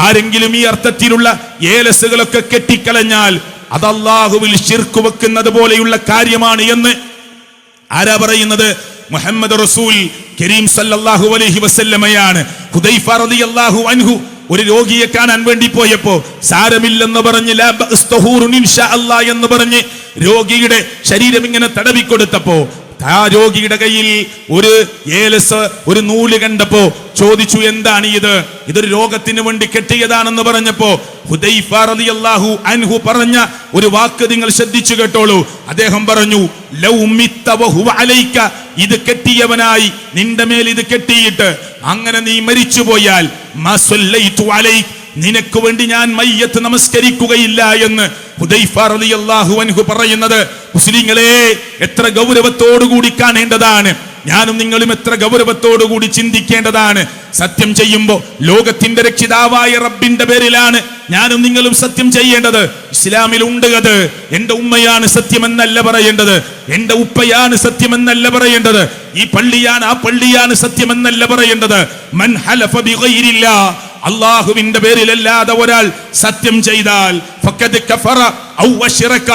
ആരെങ്കിലും ഈ അർത്ഥത്തിലുള്ള ഏലസുകളൊക്കെ കെട്ടിക്കളഞ്ഞാൽ അത് അല്ലാഹുവിൽ ശിർക്ക് വെക്കുന്നത് പോലെയുള്ള കാര്യമാണ് എന്ന് ആരാ പറയുന്നത്? മുഹമ്മദ് റസൂൽ കരീം സല്ലല്ലാഹു അലൈഹി വസല്ലമയാണ്. ഹുദൈഫ റളിയല്ലാഹു അൻഹു ഒരു രോഗിയെ കാണാൻ വേണ്ടി പോയപ്പോ സാരമില്ലെന്ന് പറഞ്ഞ് ലാ ബഅസ്തഹൂറുൻ ഇൻഷാ അല്ലാഹ് എന്ന് പറഞ്ഞ് രോഗിയുടെ ശരീരം ഇങ്ങനെ തടവിക്കൊടുത്തപ്പോ ആ രോഗിയുടെ കയ്യിൽ ഒരു ഏലസ്, ഒരു നൂല് കണ്ടപ്പോ ചോദിച്ചു, എന്താണ് ഇത്? ഇതൊരു രോഗത്തിന് വേണ്ടി കെട്ടിയതാണെന്ന് പറഞ്ഞപ്പോ ഹുദൈഫ റളിയല്ലാഹു അൻഹു പറഞ്ഞ ഒരു വാക്ക് നിങ്ങൾ ശ്രദ്ധിച്ചു കേട്ടോളൂ. അദ്ദേഹം പറഞ്ഞു, ലൗ മിത്ത വഹുവ അലൈക, ഇത് കെട്ടിയവനായി നിന്റെ മേൽ ഇത് കെട്ടിയിട്ട് അങ്ങനെ നീ മരിച്ചു പോയാൽ മാ സല്ലൈതു അലൈക, നിനക്ക് വേണ്ടി ഞാൻ മയ്യത്ത് നമസ്കരിക്കുകയില്ല എന്ന് ഹുദൈഫ റളിയല്ലാഹു അൻഹു പറയുന്നത് മുസ്ലിങ്ങളെ എത്ര ഗൗരവത്തോടുകൂടി കാണേണ്ടതാണ്. ഞാനും നിങ്ങളും എത്ര ഗൗരവത്തോടുകൂടി ചിന്തിക്കേണ്ടതാണ്. സത്യം ചെയ്യുമ്പോൾ ലോകത്തിന്റെ രക്ഷിതാവായ റബ്ബിന്റെ പേരിലാണ് ഞാനും നിങ്ങളും സത്യം ചെയ്യേണ്ടത്. ഇസ്ലാമിലുണ്ട് അത്. എന്റെ ഉമ്മയാണ് സത്യമെന്നല്ല പറയേണ്ടത്, എന്റെ ഉപ്പയാണ് സത്യമെന്നല്ല പറയേണ്ടത്, ഈ പള്ളിയാണ് ആ പള്ളിയാണ് സത്യമെന്നല്ല പറയേണ്ടത്. മൻ ഹലഫ ബിഗൈരില്ലാഹ്, അല്ലാഹുവിന്റെ പേരിലല്ലാതെ ഒരാൾ സത്യം ചെയ്താൽ ഫഖദ് കഫറ ഔ അശ്റക,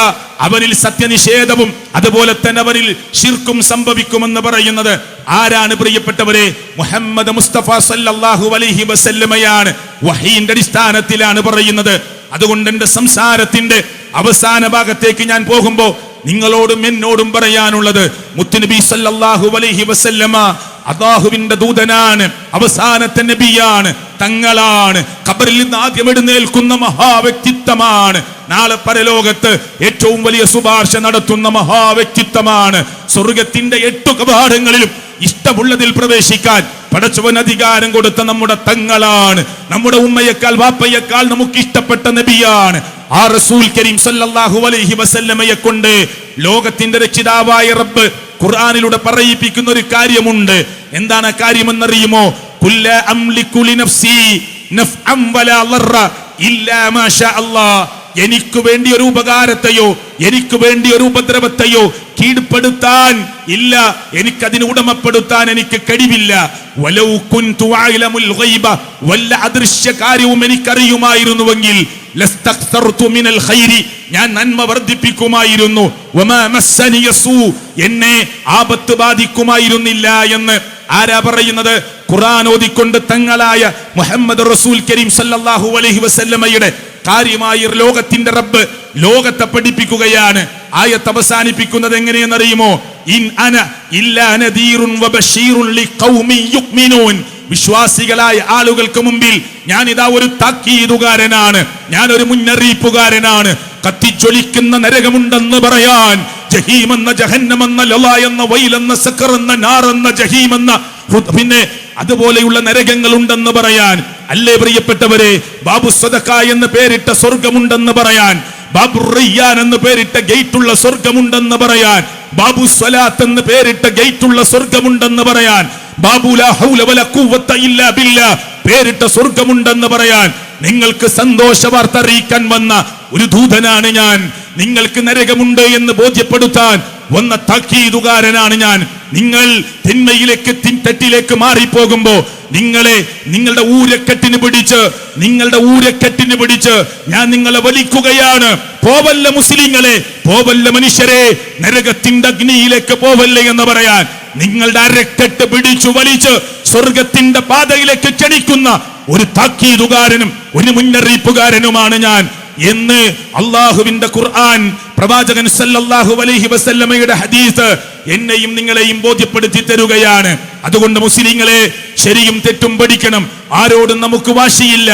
അവനിൽ സത്യനിഷേധവും അതുപോലെ തന്നെ അവനിൽ ശിർക്കും സംഭവിക്കുമെന്ന് പറയുന്നത് ആരാണ് പ്രിയപ്പെട്ടവരെ? മുഹമ്മദ് മുസ്തഫ സല്ലല്ലാഹു അലൈഹി വസല്ലമയാണ്. വഹീന്റെ അടിസ്ഥാനത്തിലാണ് പറയുന്നത്. അതുകൊണ്ട് എന്റെ സംസാരത്തിന്റെ അവസാന ഭാഗത്തേക്ക് ഞാൻ പോകുമ്പോ നിങ്ങളോടും എന്നോടും പറയാനുള്ളത്, മുത്തുനബി സല്ലല്ലാഹു അലൈഹി വസല്ലമ അല്ലാഹുവിന്റെ ദൂതനാണ്, അവസാനത്തെ നബിയാണ്, തങ്ങളാണ്, ഖബറിൽ നിന്ന് ആദ്യം എഴുന്നേൽക്കുന്ന മഹാവ്യക്തിത്വമാണ്, നാളെ പരലോകത്ത് ഏറ്റവും വലിയ ശുപാർശ നടത്തുന്ന മഹാവ്യക്തിത്വമാണ്. സ്വർഗത്തിന്റെ 8 കവാടങ്ങളിലും ഇഷ്ടമുള്ളതിൽ പ്രവേശിക്കാൻ പടച്ചവൻ അധികാരം കൊടുത്ത നമ്മുടെ തങ്ങളാണ്. നമ്മുടെ ഉമ്മയേക്കാൾ വാപ്പയേക്കാൾ നമുക്ക് ഇഷ്ടപ്പെട്ട നബിയാണ്. ആ റസൂൽ കരീം സല്ലല്ലാഹു അലൈഹി വസല്ലമയെ കൊണ്ട് ലോകത്തിന്റെ രക്ഷിതാവായ റബ്ബ് ഖുർആനിലൂടെ പറയിപ്പിക്കുന്ന ഒരു കാര്യമുണ്ട്. എന്താണ് ആ കാര്യമെന്നറിയുമോ? കുല്ല അംലികു ലിനഫ്സി നഫ്അൻ വലാ ളറ ഇല്ലാ മാ ഷാ അല്ലാഹ്, എനിക്ക് വേണ്ടി ഒരു ഉപകാരത്തെയോ എനിക്ക് വേണ്ടി ഒരു ഉപദ്രവത്തെയോ കീഴ്പ്പെടുത്താൻ ഇല്ല, എനിക്കതിന് ഉടമപ്പെടുത്താൻ എനിക്ക് കഴിവില്ല. വലൗ കുൻതു അഅലമുൽ ഗൈബ, വല്ല അദൃശ്യ കാര്യവും എനിക്കറിയുമായിരുന്നുവെങ്കിൽ ലസ്തക്തർതു മിനൽ ഖൈരി, ഞാൻ നന്മ വർദ്ധിപ്പിക്കുമായിരുന്നു. വമാ മസ്സനി യസൂ, എന്നെ ആപത്ത് ബാധിക്കുമായിരുന്നില്ല എന്ന് ആരാ പറയുന്നത്? ഖുർആൻ ഓതിക്കൊണ്ട് തങ്ങളായ മുഹമ്മദ് റസൂൽ കരീം സല്ലല്ലാഹു അലൈഹി വസല്ലമയുടെ കാര്യമായി ലോകത്തിന്റെ റബ്ബ് ലോകത്തെ പഠിപ്പിക്കുകയാണ്. ആയത്ത് അവസാനിപ്പിക്കുന്നത് എങ്ങനെയെന്നറിയുമോ? ഇൻ അന ഇല്ലാ നദീറുൻ വബശീറുൻ ലിഖൗമി യുഅ്മിനൂൻ, വിശ്വാസികളായ ആളുകൾക്ക് മുമ്പിൽ ഞാൻ ഇതാ ഒരു താക്കീതുകാരനാണ്, ഞാൻ ഒരു മുന്നറിയിപ്പുകാരനാണ്. കത്തിജ്വലിക്കുന്ന നരകമുണ്ടെന്ന് പറയാൻ, ജഹീം എന്ന ജഹന്നം എന്ന ലള എന്ന വൈൽ എന്ന സഖർ എന്ന നാർ എന്ന ജഹീം എന്ന പിന്നെ അതുപോലെയുള്ള നരകങ്ങൾ ഉണ്ടെന്ന് പറയാൻ, അല്ലേ പ്രിയപ്പെട്ടവരെ? ബാബു സദഖ എന്ന് പേരിട്ട സ്വർഗമുണ്ടെന്ന് പറയാൻ, ബാബു റയ്യാൻ എന്ന് പേരിട്ട ഗേറ്റുള്ള സ്വർഗമുണ്ടെന്ന് പറയാൻ, ബാബു സ്വലാത്ത് എന്ന് പേരിട്ട ഗേറ്റുള്ള സ്വർഗമുണ്ടെന്ന് പറയാൻ, ബാബു ലാ ഹൗല വലാ ഖുവത ഇല്ലാ ബില്ലാഹ് പേരിട്ട സ്വർഗമുണ്ടെന്ന് പറയാൻ നിങ്ങൾക്ക് സന്തോഷ വാർത്ത അറിയിക്കാൻ വന്ന ഒരു ദൂതനാണ് ഞാൻ. നിങ്ങൾക്ക് നരകമുണ്ട് എന്ന് ബോധ്യപ്പെടുത്താൻ വന്ന താക്കീതുകാരനാണ് ഞാൻ. നിങ്ങൾ തിന്മയിലേക്ക് തെറ്റിലേക്ക് മാറിപ്പോകുമ്പോ നിങ്ങളുടെ ഊരക്കെട്ടിന് പിടിച്ച് ഞാൻ നിങ്ങളെ വലിക്കുകയാണ്. പോവല്ല മുസ്ലിങ്ങളെ, പോവല്ല മനുഷ്യരെ, നരകത്തിന്റെ അഗ്നിയിലേക്ക് പോവല്ലേ എന്ന് പറയാൻ നിങ്ങളുടെ അരക്കെട്ട് പിടിച്ചു വലിച്ച് സ്വർഗത്തിന്റെ പാതയിലേക്ക് ക്ഷണിക്കുന്ന ഒരു താക്കീതുകാരനും ഒരു മുന്നറിയിപ്പുകാരനുമാണ് ഞാൻ എന്ന് അള്ളാഹുവിന്റെ ഖുർആൻ, പ്രവാചകൻ സല്ലല്ലാഹു അലൈഹി വസല്ലമയുടെ ഹദീസ് എന്നെയും നിങ്ങളെയും ബോധ്യപ്പെടുത്തി തരുകയാണ്. അതുകൊണ്ട് മുസ്ലിങ്ങളെ, ശരിയും തെറ്റും പഠിക്കണം. ആരോടും നമുക്ക് വാശിയില്ല,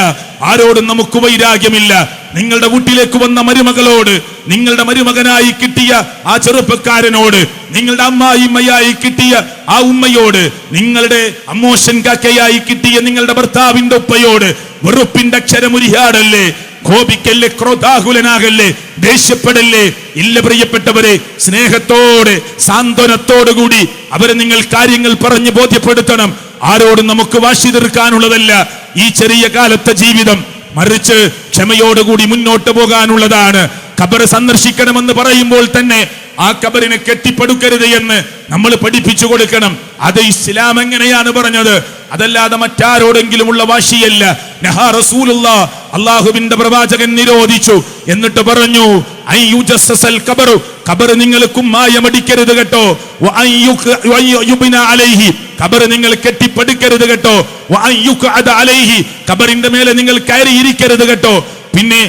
ആരോടും നമുക്ക് വൈരാഗ്യമില്ല. നിങ്ങളുടെ വീട്ടിലേക്ക് വന്ന മരുമകളോട്, നിങ്ങളുടെ മരുമകനായി കിട്ടിയ ആ ചെറുപ്പക്കാരനോട്, നിങ്ങളുടെ അമ്മായിമ്മയായി കിട്ടിയ ആ ഉമ്മയോട്, നിങ്ങളുടെ അമ്മോഷൻ കാക്കയായി കിട്ടിയ നിങ്ങളുടെ ഭർത്താവിന്റെ ഉപ്പയോട് വെറുപ്പിന്റെ അക്ഷരമുരിയാടല്ലേ, കോപിക്കല്ലേ, ക്രോധാകുലനാകല്ലേ, ദേഷ്യപ്പെടല്ലേ. ഇല്ല പ്രിയപ്പെട്ടവരെ, സ്നേഹത്തോടെ സാന്ത്വനത്തോടുകൂടി അവരെ നിങ്ങൾ കാര്യങ്ങൾ പറഞ്ഞ് ബോധ്യപ്പെടുത്തണം. ആരോടും നമുക്ക് വാശി തീർക്കാനുള്ളതല്ല ഈ ചെറിയ കാലത്തെ ജീവിതം, മറിച്ച് ക്ഷമയോടുകൂടി മുന്നോട്ട് പോകാനുള്ളതാണ്. ഖബർ സന്ദർശിക്കണമെന്ന് പറയുമ്പോൾ തന്നെ ആ ഖബറിനെ കെട്ടിപ്പടുക്കരുത് എന്ന് നമ്മൾ പഠിപ്പിച്ചു കൊടുക്കണം. അത് ഇസ്ലാം എങ്ങനെയാണ് പറഞ്ഞത്, അതല്ലാതെ മറ്റാരോടെങ്കിലുമുള്ള വാശിയല്ല. നഹാ റസൂലുള്ളാഹ്, അല്ലാഹുവിന്റെ പ്രവാചകൻ നിരോധിച്ചു. എന്നിട്ട് പറഞ്ഞു, അയ്യുജസ്സൽ ഖബറു, ഖബർ നിങ്ങൾ കുമ്മായമടിക്കരുത് കേട്ടോ. വഅയ്യുബ്ന അലൈഹി, ഖബർ നിങ്ങൾ കെട്ടിപ്പടുക്കരുത് കേട്ടോ. വഅയ്യുഖഅദ അലൈഹി, ഖബറിന്റെ മേലെ നിങ്ങൾ കയറിയിരിക്കരുത് കേട്ടോ. പിന്നെ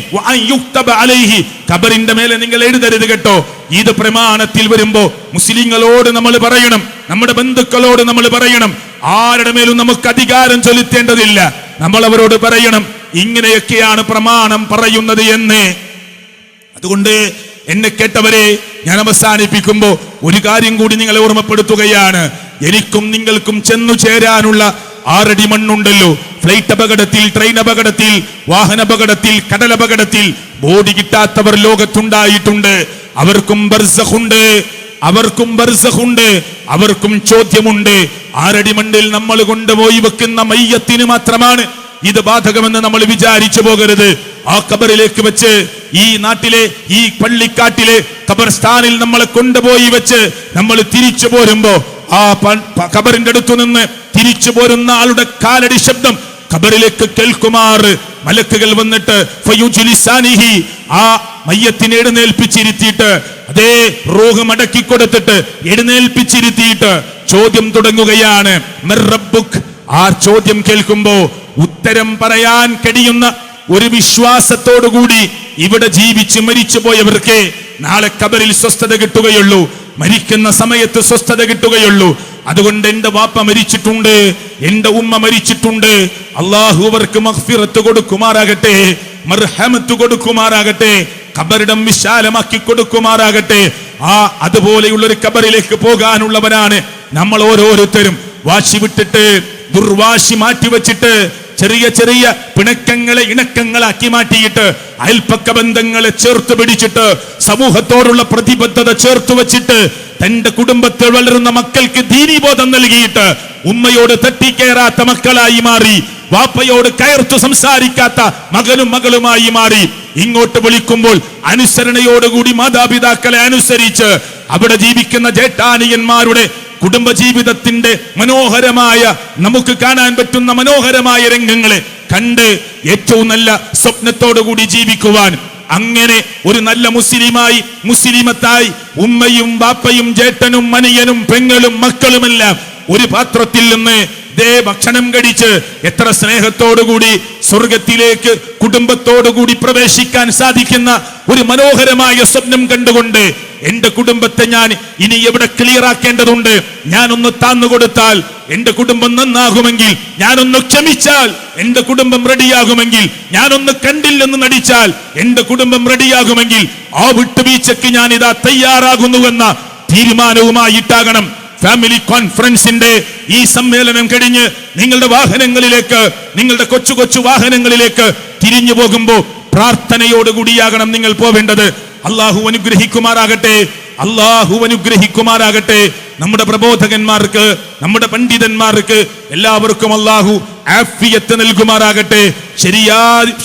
അലൈഹി, ഖബറിന്റെ മേലെ നിങ്ങൾ എഴുതരുത് കേട്ടോ. ഇത് പ്രമാണത്തിൽ വരുമ്പോ മുസ്ലിങ്ങളോട് നമ്മൾ പറയണം, നമ്മുടെ ബന്ധുക്കളോട് നമ്മൾ പറയണം. ആരുടെ മേലും നമുക്ക് അധികാരം ചെലുത്തേണ്ടതില്ല. നമ്മൾ അവരോട് പറയണം, ഇങ്ങനെയൊക്കെയാണ് പ്രമാണം പറയുന്നത് എന്ന്. അതുകൊണ്ട് എന്നെ കേട്ടവരെ, ഞാൻ അവസാനിപ്പിക്കുമ്പോ ഒരു കാര്യം കൂടി നിങ്ങളെ ഓർമ്മപ്പെടുത്തുകയാണ്. എനിക്കും നിങ്ങൾക്കും ചെന്നു ചേരാനുള്ള 6 അടി മണ്ണുണ്ടല്ലോ. ഫ്ലൈറ്റ് അപകടത്തിൽ, ട്രെയിൻ അപകടത്തിൽ, വാഹനാപകടത്തിൽ, കടലപകടത്തിൽ ബോഡി കിട്ടാത്തവർ ലോകത്തുണ്ടായിട്ടുണ്ട്. അവർക്കും ബർസഖുണ്ട്, അവർക്കും ചോദ്യമുണ്ട്. 6 അടി മണ്ണിൽ നമ്മൾ കൊണ്ടുപോയി വെക്കുന്ന മയ്യത്തിന് മാത്രമാണ് ഇത് ബാധകമെന്ന് നമ്മൾ വിചാരിച്ചു പോകരുത്. ആ ഖബറിലേക്ക് വെച്ച്, ഈ നാട്ടിലെ ഈ പള്ളിക്കാട്ടിലെ ഖബർസ്ഥാനിൽ നമ്മളെ കൊണ്ടുപോയി വെച്ച് നമ്മൾ തിരിച്ചു പോരുമ്പോ ആ ഖബറിന്റെ അടുത്തു നിന്ന് തിരിച്ചു പോരുന്ന ആളുടെ കാലടി ശബ്ദം ഖബറിലേക്ക് കേൾക്കുമാർ മലക്കുകൾ വന്നിട്ട് ഫയുജ്ലിസാനിഹി, ആ മയ്യത്തിനെ എഴുന്നേൽപ്പിച്ചിരുത്തിയിട്ട്, അതേ റൂഹ് മടക്കി കൊടുത്തിട്ട് എഴുന്നേൽപ്പിച്ചിരുത്തിയിട്ട് ചോദ്യം തുടങ്ങുകയാണ്. മർറബ്ബുക്. ആ ചോദ്യം കേൾക്കുമ്പോ ഉത്തരം പറയാൻ കഴിയുന്ന ഒരു വിശ്വാസത്തോടുകൂടി ഇവിടെ ജീവിച്ച് മരിച്ചു പോയവർക്ക് നാളെ ഖബറിൽ സ്വസ്ഥത കിട്ടുകയുള്ളൂ, മരിക്കുന്ന സമയത്ത് സ്വസ്ഥത കിട്ടുകയുള്ളൂ. അതുകൊണ്ട് എന്റെ വാപ്പ മരിച്ചിട്ടുണ്ട്, എന്റെ ഉമ്മ മരിച്ചിട്ടുണ്ട്. അള്ളാഹു അവർക്ക് മഗ്ഫിറത്ത് കൊടുക്കുമാറാകട്ടെ, മർഹമത്ത് കൊടുക്കുമാറാകട്ടെ, ഖബറിടം വിശാലമാക്കി കൊടുക്കുമാറാകട്ടെ. അതുപോലെയുള്ള ഒരു ഖബറിലേക്ക് പോകാനുള്ളവരാണ് നമ്മൾ ഓരോരുത്തരും. വാശി വിട്ടിട്ട്, ദുർവാശി മാറ്റിവെച്ചിട്ട്, ചെറിയ ചെറിയ പിണക്കങ്ങളെ ഇണക്കങ്ങളാക്കി മാറ്റിയിട്ട്, അയൽപ്പക്ക ബന്ധങ്ങളെ ചേർത്ത് പിടിച്ചിട്ട്, സമൂഹത്തോടുള്ള പ്രതിബദ്ധത ചേർത്ത് വെച്ചിട്ട്, തന്റെ കുടുംബത്തിൽ വളരുന്ന മക്കൾക്ക് ദീനീബോധം നൽകിയിട്ട്, ഉമ്മയോട് തട്ടിക്കയറാത്ത മക്കളായി മാറി, വാപ്പയോട് കയർത്തു സംസാരിക്കാത്ത മകനും മകളുമായി മാറി, ഇങ്ങോട്ട് വിളിക്കുമ്പോൾ അനുസരണയോടുകൂടി മാതാപിതാക്കളെ അനുസരിച്ച് അവിടെ ജീവിക്കുന്ന ജേഷ്ഠാനിയന്മാരുടെ കുടുംബജീവിതത്തിന്റെ മനോഹരമായ, നമുക്ക് കാണാൻ പറ്റുന്ന മനോഹരമായ രംഗങ്ങളെ കണ്ട് ഏറ്റവും നല്ല സ്വപ്നത്തോടുകൂടി ജീവിക്കുവാൻ, അങ്ങനെ ഒരു നല്ല മുസ്ലിമായി, മുസ്ലിമത്തായി ഉമ്മയും ബാപ്പയും ജേട്ടനും മനയനും പെങ്ങളും മക്കളുമെല്ലാം ഒരു പാത്രത്തിൽ നിന്ന് ഭക്ഷണം കഴിച്ച് എത്ര സ്നേഹത്തോടുകൂടി സ്വർഗത്തിലേക്ക് കുടുംബത്തോടുകൂടി പ്രവേശിക്കാൻ സാധിക്കുന്ന ഒരു മനോഹരമായ സ്വപ്നം കണ്ടുകൊണ്ട് എന്റെ കുടുംബത്തെ ഞാൻ ഇനി എവിടെ ക്ലിയർ ആക്കേണ്ടതുണ്ട്, ഞാനൊന്ന് താന്നുകൊടുത്താൽ എന്റെ കുടുംബം നന്നാകുമെങ്കിൽ, ഞാനൊന്ന് ക്ഷമിച്ചാൽ എന്റെ കുടുംബം റെഡിയാകുമെങ്കിൽ, ഞാനൊന്ന് കണ്ടില്ലെന്ന് നടിച്ചാൽ എന്റെ കുടുംബം റെഡിയാകുമെങ്കിൽ, ആ വിട്ടുവീഴ്ചയ്ക്ക് ഞാൻ ഇതാ തയ്യാറാകുന്നുവെന്ന തീരുമാനവുമായിട്ടാകണം ഫാമിലി കോൺഫറൻസിന്റെ ഈ സമ്മേളനം കഴിഞ്ഞ് നിങ്ങളുടെ വാഹനങ്ങളിലേക്ക്, നിങ്ങളുടെ കൊച്ചു കൊച്ചു വാഹനങ്ങളിലേക്ക് തിരിഞ്ഞു പോകുമ്പോൾ പ്രാർത്ഥനയോടുകൂടിയാകണം നിങ്ങൾ പോവേണ്ടത്. അള്ളാഹു അനുഗ്രഹിക്കുമാറാകട്ടെ, അള്ളാഹു അനുഗ്രഹിക്കുമാറാകട്ടെ. നമ്മുടെ പ്രബോധകന്മാർക്ക്, നമ്മുടെ പണ്ഡിതന്മാർക്ക് എല്ലാവർക്കും അള്ളാഹു ആഫിയത്ത് നൽകുമാറാകട്ടെ.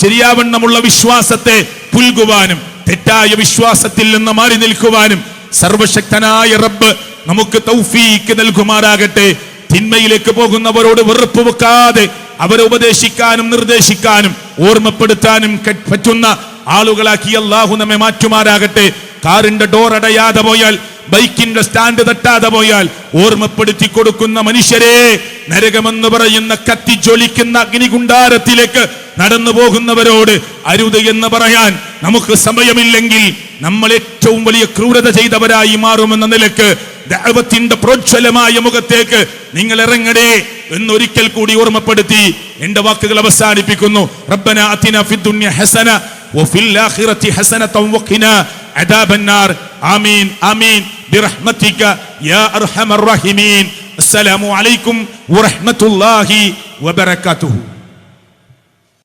ശരിയാവണ്ണമുള്ള വിശ്വാസത്തെ പുൽകുവാനും തെറ്റായ വിശ്വാസത്തിൽ നിന്ന് മാറി നിൽക്കുവാനും സർവശക്തനായ റബ്ബ് നമുക്ക് തൗഫീക്ക് നൽകുമാറാകട്ടെ. തിന്മയിലേക്ക് പോകുന്നവരോട് വെറുപ്പ് വെക്കാതെ അവരെ ഉപദേശിക്കാനും നിർദ്ദേശിക്കാനും ഓർമ്മപ്പെടുത്താനും പറ്റുന്ന ആളുകളാക്കി അല്ലാഹു നമ്മെ മാറ്റുമാറാകട്ടെ. കാറിന്റെ ഡോർ അടയാതെ പോയാൽ, ബൈക്കിന്റെ സ്റ്റാൻഡ് തട്ടാതെ പോയാൽ ഓർമ്മപ്പെടുത്തി കൊടുക്കുന്ന മനുഷ്യരെ, നരകമെന്ന് പറയുന്ന കത്തിജ്വലിക്കുന്ന അഗ്നികുണ്ടാരത്തിലേക്ക് നടന്നു പോകുന്നവരോട് അരുത് എന്ന് പറയാൻ നമുക്ക് സമയമില്ലെങ്കിൽ നമ്മൾ ഏറ്റവും വലിയ ക്രൂരത ചെയ്തവരായി മാറുമെന്ന നിലക്ക് ദഅവത്തിന്റെ പ്രോജ്വലമായ മുഖത്തേക്ക് നിങ്ങൾ ഇറങ്ങടേ എന്നൊരിക്കൽ കൂടി ഓർമ്മപ്പെടുത്തി എന്റെ വാക്കുകൾ അവസാനിപ്പിക്കുന്നു. റബ്ബന അതിന ഫിദ്ദുനിയ ഹസന വഫിൽ ആഖിറതി ഹസനത വഖിനാ അദാബന്നാർ. ആമീൻ ആമീൻ ബിറഹ്മതിക യാ അർഹമർ റഹീമീൻ. അസ്സലാമു അലൈക്കും വറഹ്മത്തുള്ളാഹി വബറകാതുഹു.